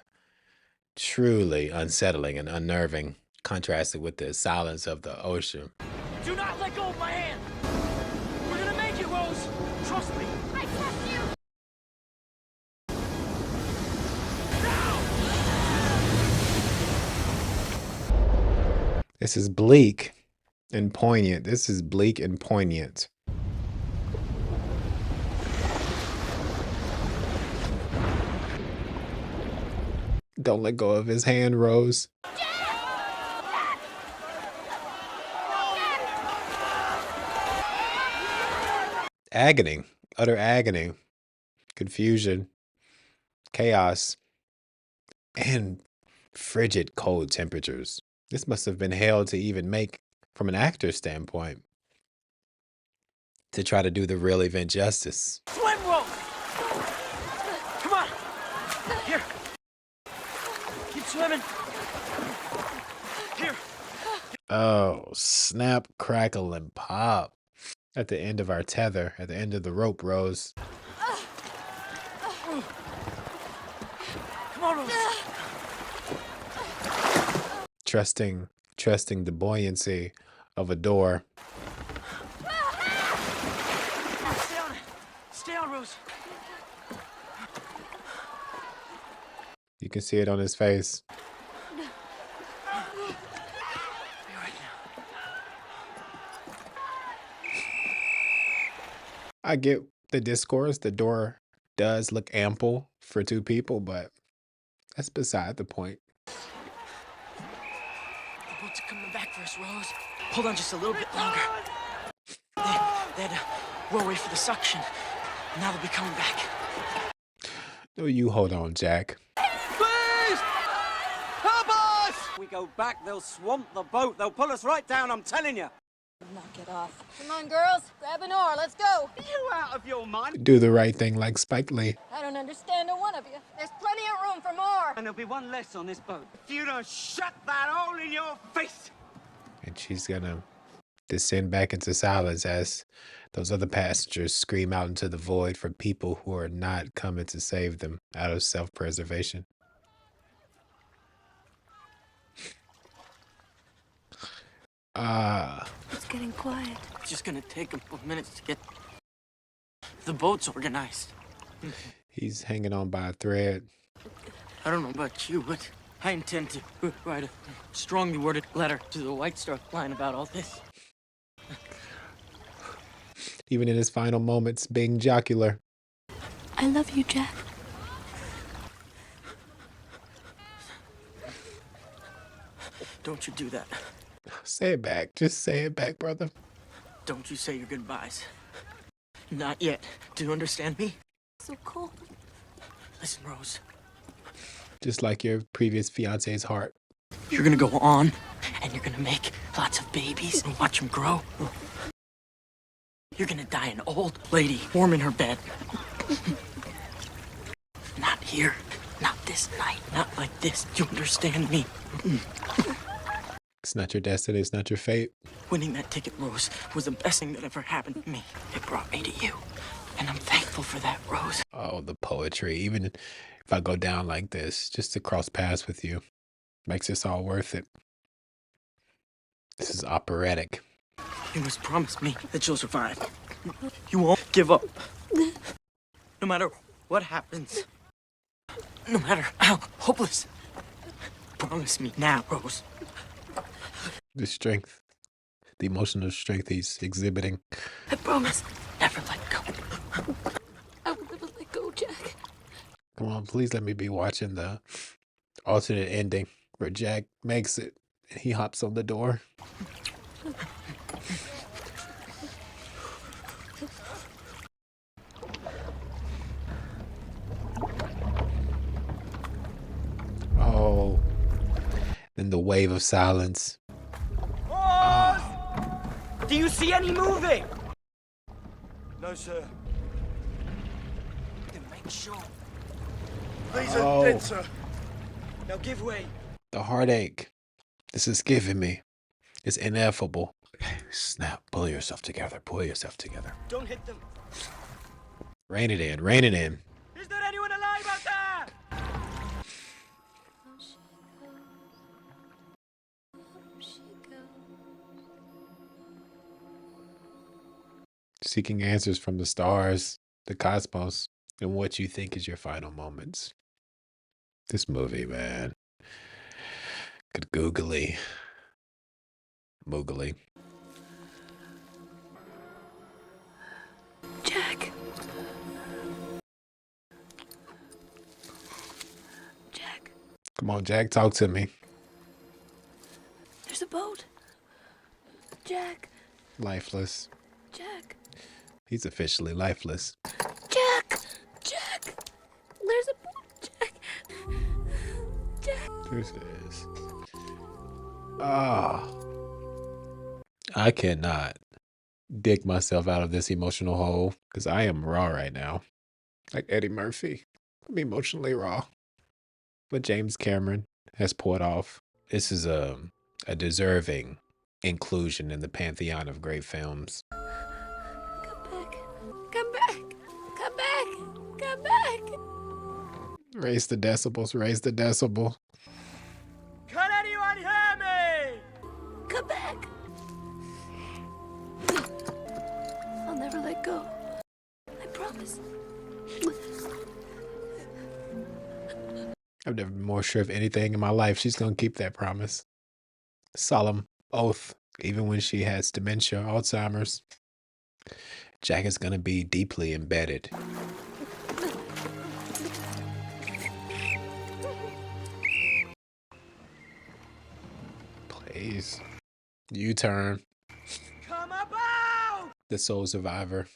truly unsettling and unnerving, contrasted with the silence of the ocean. Do not let go of my hand. We're gonna make it, Rose. Trust me. I trust you. This is bleak and poignant. This is bleak and poignant. Don't let go of his hand, Rose. Agony, utter agony, confusion, chaos, and frigid cold temperatures. This must have been hell to even make from an actor's standpoint, to try to do the real event justice. Swim, Rose. Come on. Here. Keep swimming. Here. Oh, snap, crackle, and pop. At the end of our tether, at the end of the rope, Rose. Come on, Rose. Trusting the buoyancy of a door. Stay on. Stay on, Rose. You can see it on his face. Be right now. I get the discourse. The door does look ample for two people, but that's beside the point. The boats are coming back for us, Rose. Hold on just a little bit longer. They had to row away for the suction. Now they'll be coming back. No, you hold on, Jack. Please! Help we go back, they'll swamp the boat. They'll pull us right down, I'm telling you. Knock it off. Come on, girls. Grab an oar. Let's go. You out of your mind? Do the right thing like Spike Lee. I don't understand a one of you. There's plenty of room for more. And there'll be one less on this boat. If you don't shut that hole in your face. And she's gonna descend back into silence as those other passengers scream out into the void for people who are not coming to save them out of self-preservation. It's getting quiet. It's just gonna take a couple minutes to get the boats organized. He's hanging on by a thread. I don't know about you, but I intend to write a strongly worded letter to the White Star Line about all this. Even in his final moments, being jocular. I love you, Jack. Don't you do that. Say it back. Just say it back, brother. Don't you say your goodbyes. Not yet. Do you understand me? So cold. Listen, Rose. Just like your previous fiance's heart. You're gonna go on, and you're gonna make lots of babies and watch them grow. You're gonna die an old lady, warm in her bed. Not here. Not this night. Not like this. Do you understand me? It's not your destiny. It's not your fate. Winning that ticket, Rose, was the best thing that ever happened to me. It brought me to you, and I'm thankful for that, Rose. Oh, the poetry. Even if I go down like this, just to cross paths with you, makes this all worth it. This is operatic. You must promise me that you'll survive. You won't give up. No matter what happens. No matter how hopeless. Promise me now, Rose. The strength. The emotional strength he's exhibiting. I promise. Never let go. I will never let go, Jack. Come on, please let me be watching the alternate ending where Jack makes it and he hops on the door. Oh, then the wave of silence. Do you see any moving? No, sir. Then make sure. These Oh. are dead, sir. Now give way. The heartache this is giving me is ineffable. Snap, pull yourself together, pull yourself together. Don't hit them. Rein it in, rein it in. Is there anyone alive out there? Seeking answers from the stars, the cosmos, and what you think is your final moments. This movie, man. Good googly. Moogly. Jack. Jack. Come on, Jack, talk to me. There's a boat. Jack. Lifeless. Jack. He's officially lifeless. Jack. Jack. There's a boat. Jack. Jack. This is. Ah. I cannot dig myself out of this emotional hole because I am raw right now. Like Eddie Murphy. I'm emotionally raw. But James Cameron has poured off. This is a deserving inclusion in the pantheon of great films. Come back. Come back. Come back. Raise the decibels, raise the decibel. Can anyone hear me? Come back. I'll never let go. I promise. I've never been more sure of anything in my life. She's going to keep that promise. Solemn oath, even when she has dementia, Alzheimer's. Jack is going to be deeply embedded. Please. U-turn. Come about! The sole survivor.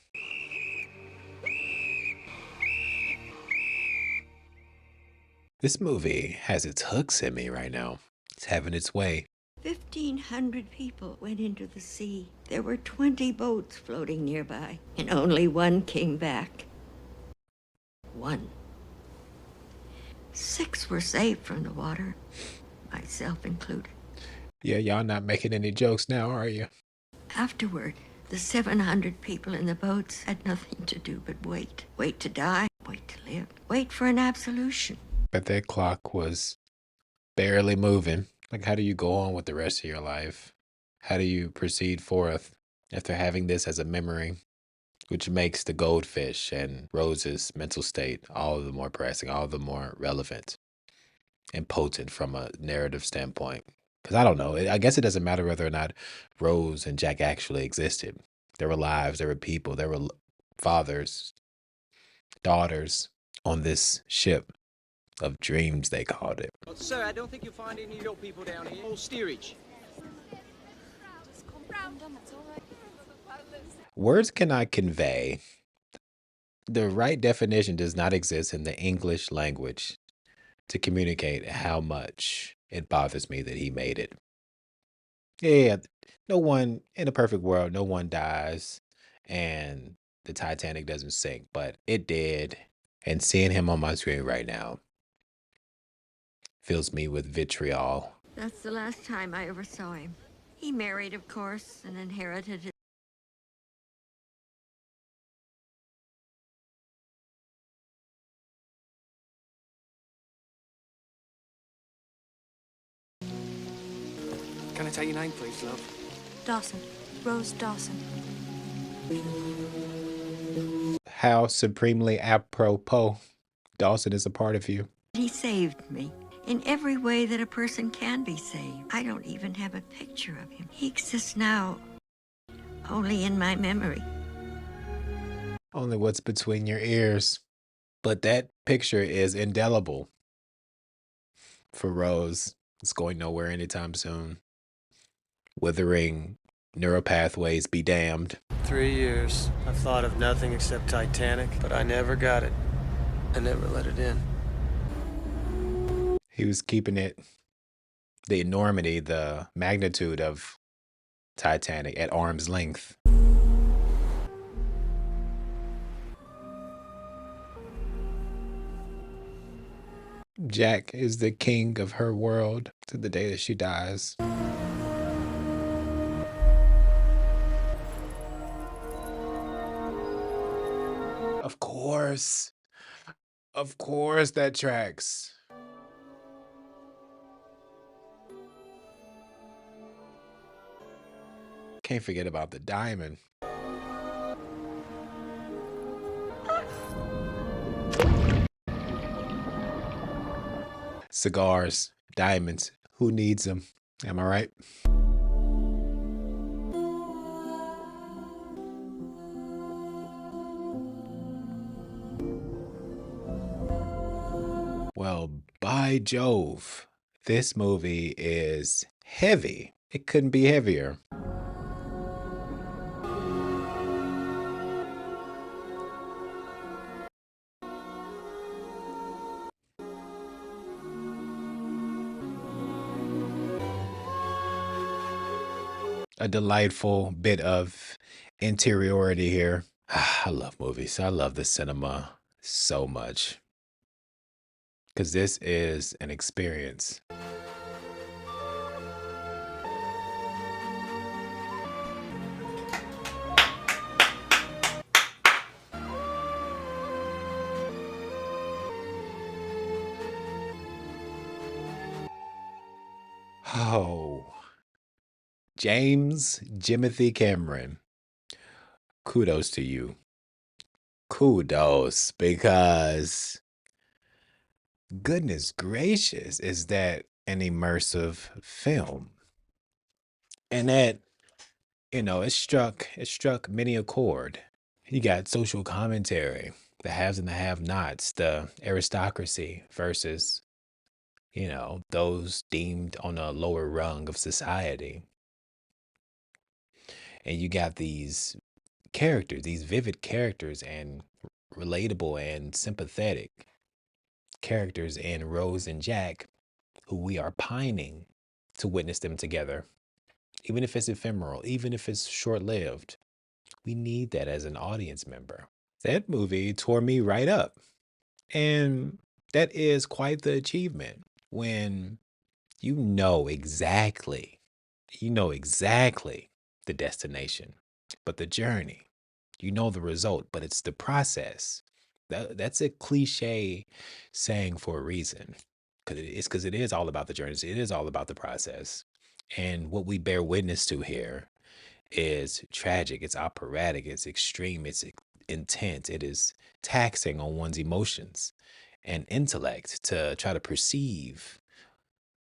This movie has its hooks in me right now. It's having its way. 1,500 people went into the sea. There were 20 boats floating nearby, and only one came back. One. 6 were saved from the water, myself included. Yeah, y'all not making any jokes now, are you? Afterward, the 700 people in the boats had nothing to do but wait. Wait to die, wait to live, wait for an absolution. But that clock was barely moving. Like, how do you go on with the rest of your life? How do you proceed forth after having this as a memory? Which makes the goldfish and Rose's mental state all the more pressing, all the more relevant and potent from a narrative standpoint. Because I don't know, I guess it doesn't matter whether or not Rose and Jack actually existed. There were lives, there were people, there were fathers, daughters on this ship of dreams, they called it. Sir, I don't think you'll find any of your people down here. All steerage. Words cannot convey. The right definition does not exist in the English language to communicate how much it bothers me that he made it. Yeah, no one in a perfect world, no one dies and the Titanic doesn't sink, but it did. And seeing him on my screen right now fills me with vitriol. That's the last time I ever saw him. He married, of course, and inherited his. Can I take your name, please, love? Dawson. Rose Dawson. How supremely apropos Dawson is a part of you. He saved me in every way that a person can be saved. I don't even have a picture of him. He exists now only in my memory. Only what's between your ears. But that picture is indelible for Rose. It's going nowhere anytime soon. Withering neural pathways be damned. 3 years. I've thought of nothing except Titanic, but I never got it. I never let it in. He was keeping it, the enormity, the magnitude of Titanic at arm's length. Jack is the king of her world to the day that she dies. Of course. Of course that tracks. Can't forget about the diamond. Cigars, diamonds, who needs them? Am I right? Well, by Jove, this movie is heavy. It couldn't be heavier. A delightful bit of interiority here. I love movies. I love the cinema so much. Because this is an experience. Oh, James Jimothy Cameron, kudos to you. Kudos, because goodness gracious, is that an immersive film? And that, it struck many a chord. You got social commentary, the haves and the have-nots, the aristocracy versus, those deemed on a lower rung of society. And you got these characters, these vivid characters and relatable and sympathetic characters in Rose and Jack, who we are pining to witness them together, even if it's ephemeral, even if it's short lived. We need that as an audience member. That movie tore me right up. And that is quite the achievement when you know exactly the destination, but the journey, you know the result, but it's the process. That's a cliche saying for a reason, because it is all about the journey. It is all about the process. And what we bear witness to here is tragic, it's operatic, it's extreme, it's intense, it is taxing on one's emotions and intellect to try to perceive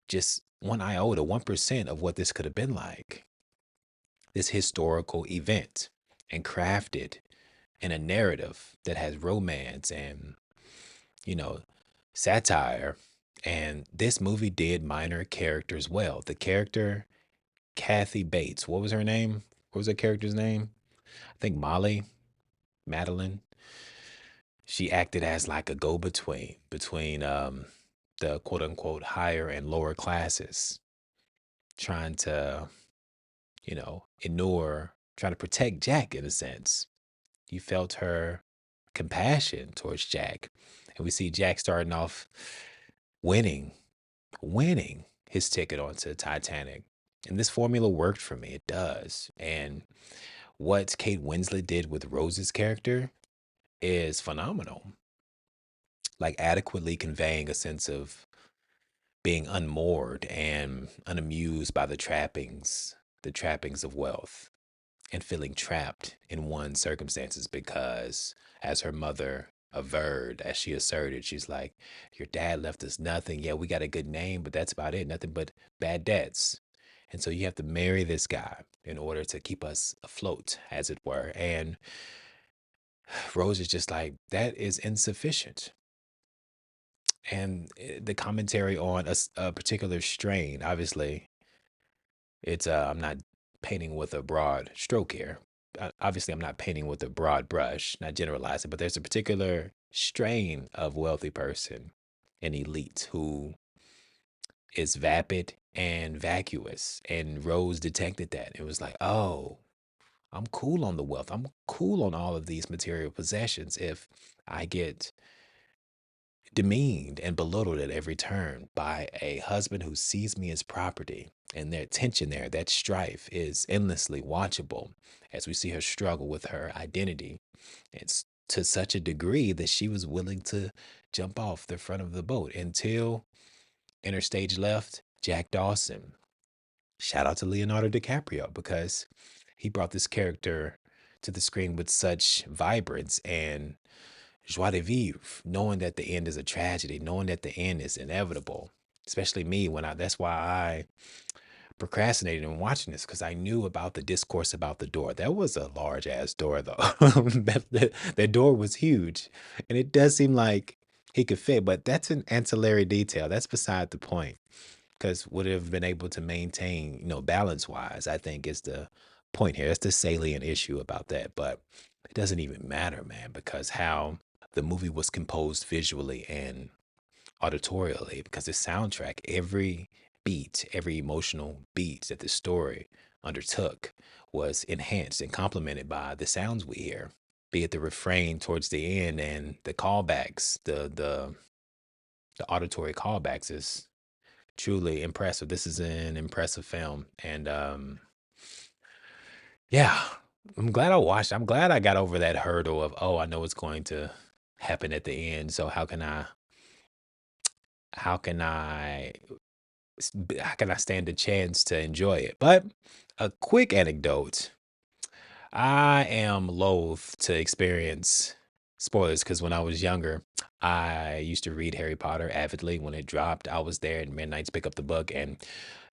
just one iota, 1% of what this could have been like. This historical event, and crafted in a narrative that has romance and, you know, satire. And this movie did minor characters well. The character, Kathy Bates, what was her name? What was her character's name? I think Madeline. She acted as like a go-between between the quote unquote higher and lower classes, trying to, trying to protect Jack in a sense. You felt her compassion towards Jack. And we see Jack starting off winning, winning his ticket onto Titanic. And this formula worked for me. It does. And what Kate Winslet did with Rose's character is phenomenal. Like adequately conveying a sense of being unmoored and unamused by the trappings of wealth, and feeling trapped in one's circumstances because, as her mother averred, as she asserted, she's like, your dad left us nothing. Yeah, we got a good name, but that's about it. Nothing but bad debts. And so you have to marry this guy in order to keep us afloat, as it were. And Rose is just like, that is insufficient. And the commentary on a particular strain, obviously, it's I'm not painting with a broad stroke here. Obviously, I'm not painting with a broad brush, not generalizing, but there's a particular strain of wealthy person, an elite who is vapid and vacuous. And Rose detected that. It was like, oh, I'm cool on the wealth. I'm cool on all of these material possessions if I get demeaned and belittled at every turn by a husband who sees me as property. And their tension there, that strife is endlessly watchable as we see her struggle with her identity. It's to such a degree that she was willing to jump off the front of the boat until enter stage left, Jack Dawson. Shout out to Leonardo DiCaprio because he brought this character to the screen with such vibrance and joie de vivre, knowing that the end is a tragedy, knowing that the end is inevitable. Especially me that's why I procrastinated in watching this, because I knew about the discourse about the door. That was a large ass door though. That door was huge. And it does seem like he could fit, but that's an ancillary detail. That's beside the point. Because would have been able to maintain, balance wise, I think is the point here. That's the salient issue about that. But it doesn't even matter, man, because how the movie was composed visually and auditorially, because the soundtrack, every beat, every emotional beat that the story undertook was enhanced and complemented by the sounds we hear, be it the refrain towards the end and the callbacks, the auditory callbacks is truly impressive. This is an impressive film. And yeah, I'm glad I watched. I'm glad I got over that hurdle of, oh, I know what's going to happen at the end. So how can I how can I stand a chance to enjoy it? But a quick anecdote. I am loath to experience spoilers because when I was younger, I used to read Harry Potter avidly. When it dropped, I was there at midnight to pick up the book. And,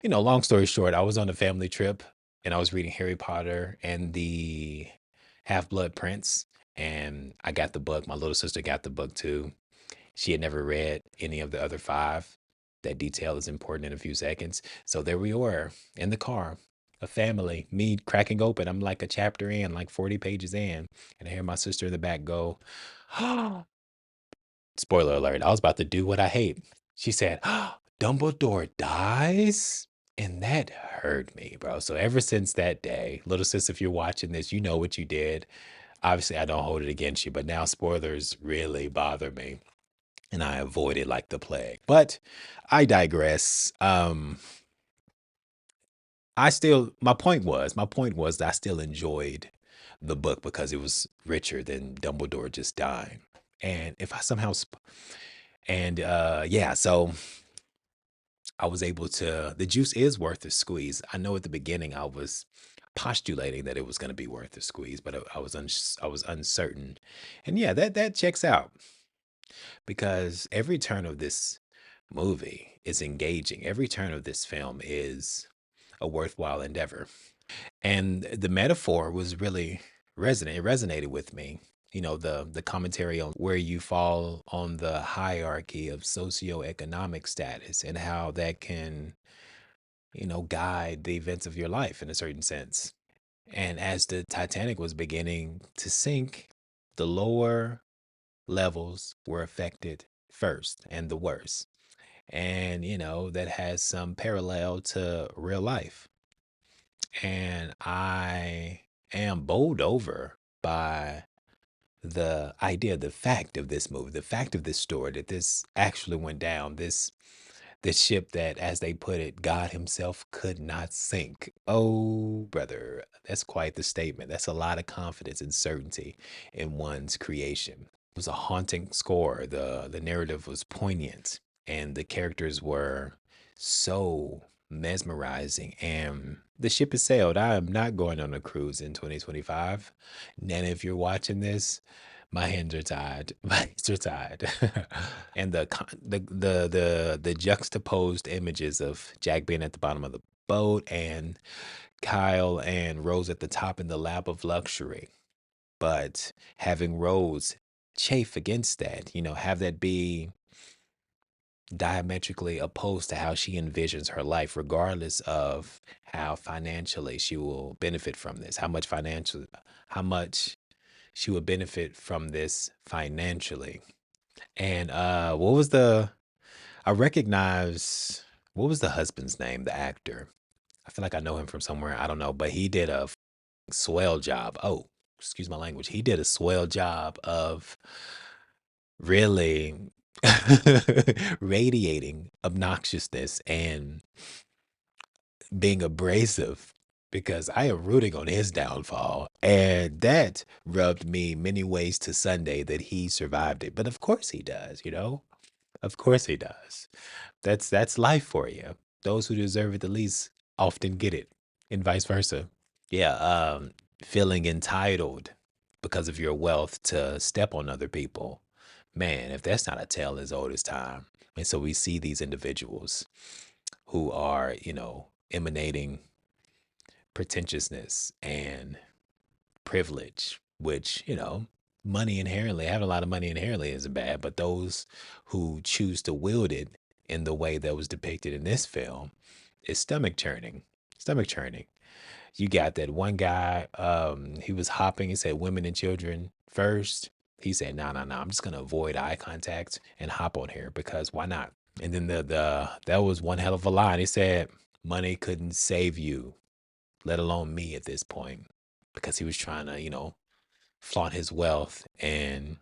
long story short, I was on a family trip and I was reading Harry Potter and the Half Blood Prince. And I got the book. My little sister got the book too. She had never read any of the other five. That detail is important in a few seconds. So there we were in the car, a family, me cracking open. I'm like a chapter in, like 40 pages in. And I hear my sister in the back go, spoiler alert, I was about to do what I hate. She said, Dumbledore dies? And that hurt me, bro. So ever since that day, little sis, if you're watching this, you know what you did. Obviously, I don't hold it against you, but now spoilers really bother me, and I avoid it like the plague. But I digress. My point was that I still enjoyed the book because it was richer than Dumbledore just dying. And if I somehow, yeah, so I was able to, the juice is worth the squeeze. I know at the beginning I was postulating that it was going to be worth the squeeze, but I was uncertain. And yeah, that checks out because every turn of this movie is engaging. Every turn of this film is a worthwhile endeavor. And the metaphor was really resonant. It resonated with me. You know, the commentary on where you fall on the hierarchy of socioeconomic status and how that can, guide the events of your life in a certain sense. And as the Titanic was beginning to sink, the lower levels were affected first and the worst. And, that has some parallel to real life. And I am bowled over by the idea, the fact of this movie, the fact of this story that this actually went down. This ship that, as they put it, God Himself could not sink. Oh, brother, that's quite the statement. That's a lot of confidence and certainty in one's creation. It was a haunting score. The narrative was poignant, and the characters were so mesmerizing. And the ship has sailed. I am not going on a cruise in 2025. And if you're watching this, my hands are tied. My hands are tied. And the juxtaposed images of Jack being at the bottom of the boat and Kyle and Rose at the top in the lap of luxury, but having Rose chafe against that, have that be diametrically opposed to how she envisions her life, regardless of how financially she will benefit from this, how much she would benefit from this financially. And I recognize, what was the husband's name, the actor? I feel like I know him from somewhere. I don't know, but he did a swell job. Oh, excuse my language. He did a swell job of really radiating obnoxiousness and being abrasive because I am rooting on his downfall. And that rubbed me many ways to Sunday that he survived it. But of course he does, Of course he does. That's life for you. Those who deserve it the least often get it, and vice versa. Yeah, feeling entitled because of your wealth to step on other people. Man, if that's not a tale as old as time. And so we see these individuals who are, emanating pretentiousness and privilege, which, money inherently, having a lot of money inherently isn't bad, but those who choose to wield it in the way that was depicted in this film is stomach churning. Stomach churning. You got that one guy, he was hopping, he said women and children first. He said, no, no, no, I'm just gonna avoid eye contact and hop on here because why not? And then the that was one hell of a line. He said, money couldn't save you, let alone me at this point, because he was trying to, flaunt his wealth and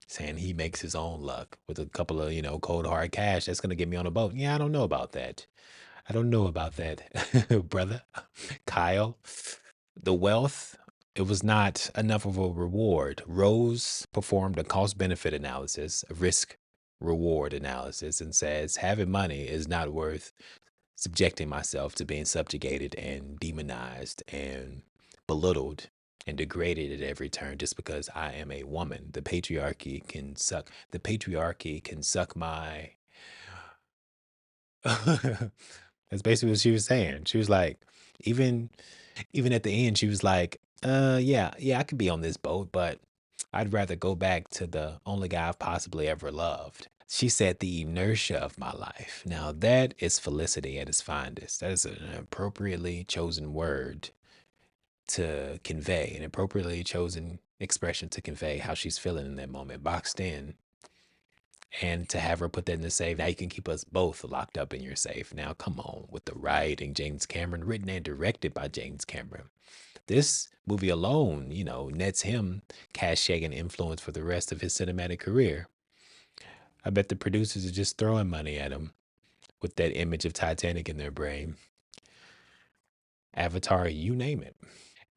saying he makes his own luck with a couple of, cold hard cash that's gonna get me on a boat. Yeah, I don't know about that. I don't know about that, brother. Kyle, the wealth, it was not enough of a reward. Rose performed a cost benefit analysis, a risk reward analysis, and says having money is not worth subjecting myself to being subjugated and demonized and belittled and degraded at every turn just because I am a woman. The patriarchy can suck my That's basically what she was saying. She was like, even even at the end, she was like, yeah, I could be on this boat, but I'd rather go back to the only guy I've possibly ever loved. She said the inertia of my life. Now that is felicity at its finest. That is an appropriately chosen word to convey, an appropriately chosen expression to convey how she's feeling in that moment, boxed in And to have her put that in the safe, now you can keep us both locked up in your safe. Now, come on, with the writing, James Cameron, written and directed by James Cameron. This movie alone, nets him cachet and influence for the rest of his cinematic career. I bet the producers are just throwing money at him with that image of Titanic in their brain. Avatar, you name it.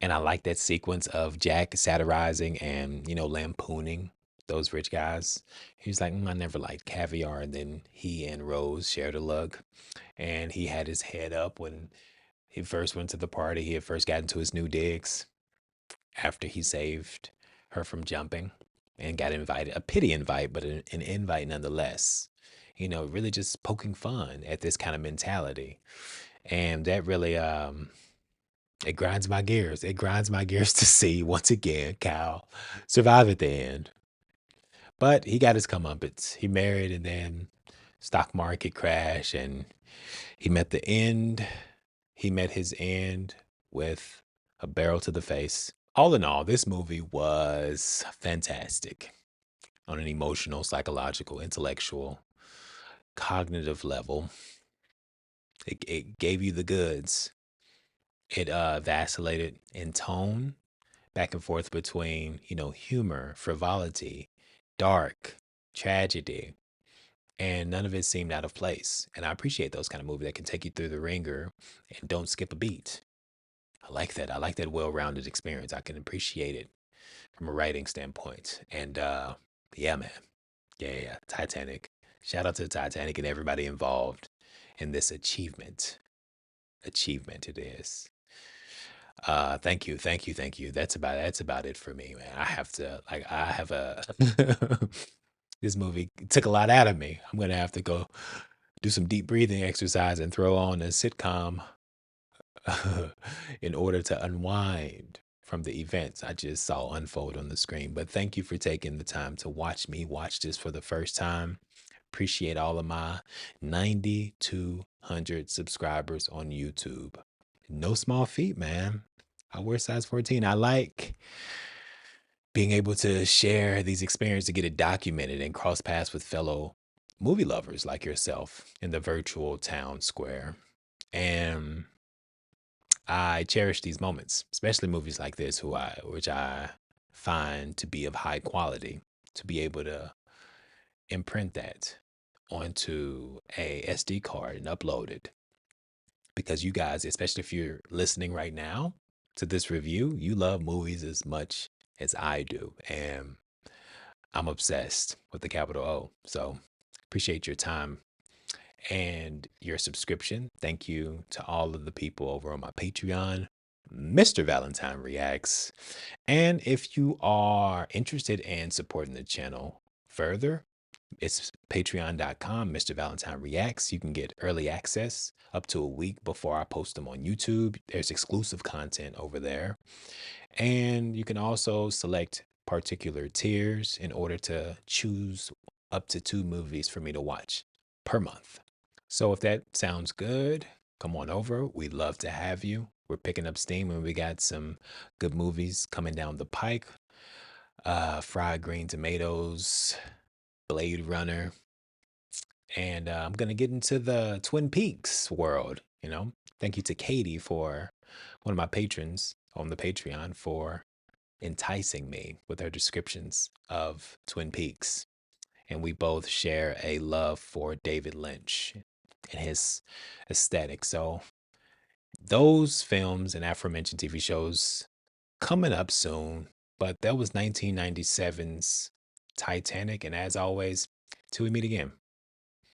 And I like that sequence of Jack satirizing and, lampooning those rich guys. He's like, I never liked caviar. And then he and Rose shared a lug. And he had his head up when he first went to the party. He had first gotten to his new digs after he saved her from jumping and got invited. A pity invite, but an invite nonetheless. Really just poking fun at this kind of mentality. And that really it grinds my gears. It grinds my gears to see once again Kyle survive at the end. But he got his comeuppance. He married and then stock market crash and he met the end. He met his end with a barrel to the face. All in all, this movie was fantastic on an emotional, psychological, intellectual, cognitive level. It gave you the goods. It vacillated in tone, back and forth between, humor, frivolity, dark, tragedy, and none of it seemed out of place. And I appreciate those kind of movies that can take you through the ringer and don't skip a beat. I like that. I like that well-rounded experience. I can appreciate it from a writing standpoint. And yeah, man. Yeah. Titanic. Shout out to the Titanic and everybody involved in this achievement. Achievement it is. Thank you. That's about it for me, man. I have a this movie took a lot out of me. I'm gonna have to go do some deep breathing exercise and throw on a sitcom in order to unwind from the events I just saw unfold on the screen. But thank you for taking the time to watch me watch this for the first time. Appreciate all of my 9,200 subscribers on YouTube. No small feat, man. I wear size 14. I like being able to share these experiences to get it documented and cross paths with fellow movie lovers like yourself in the virtual town square. And I cherish these moments, especially movies like this, which I find to be of high quality, to be able to imprint that onto a SD card and upload it. Because you guys, especially if you're listening right now to this review, you love movies as much as I do. And I'm obsessed with the capital O. So appreciate your time and your subscription. Thank you to all of the people over on my Patreon, Mr. Valentine Reacts. And if you are interested in supporting the channel further, it's patreon.com, Mr. Valentine Reacts. You can get early access up to a week before I post them on YouTube. There's exclusive content over there. And you can also select particular tiers in order to choose up to 2 movies for me to watch per month. So if that sounds good, come on over. We'd love to have you. We're picking up steam and we got some good movies coming down the pike. Fried Green Tomatoes, Blade Runner, and I'm going to get into the Twin Peaks world, Thank you to Katie, for one of my patrons on the Patreon, for enticing me with her descriptions of Twin Peaks. And we both share a love for David Lynch and his aesthetic. So those films and aforementioned TV shows coming up soon. But that was 1997's Titanic. And as always, till we meet again.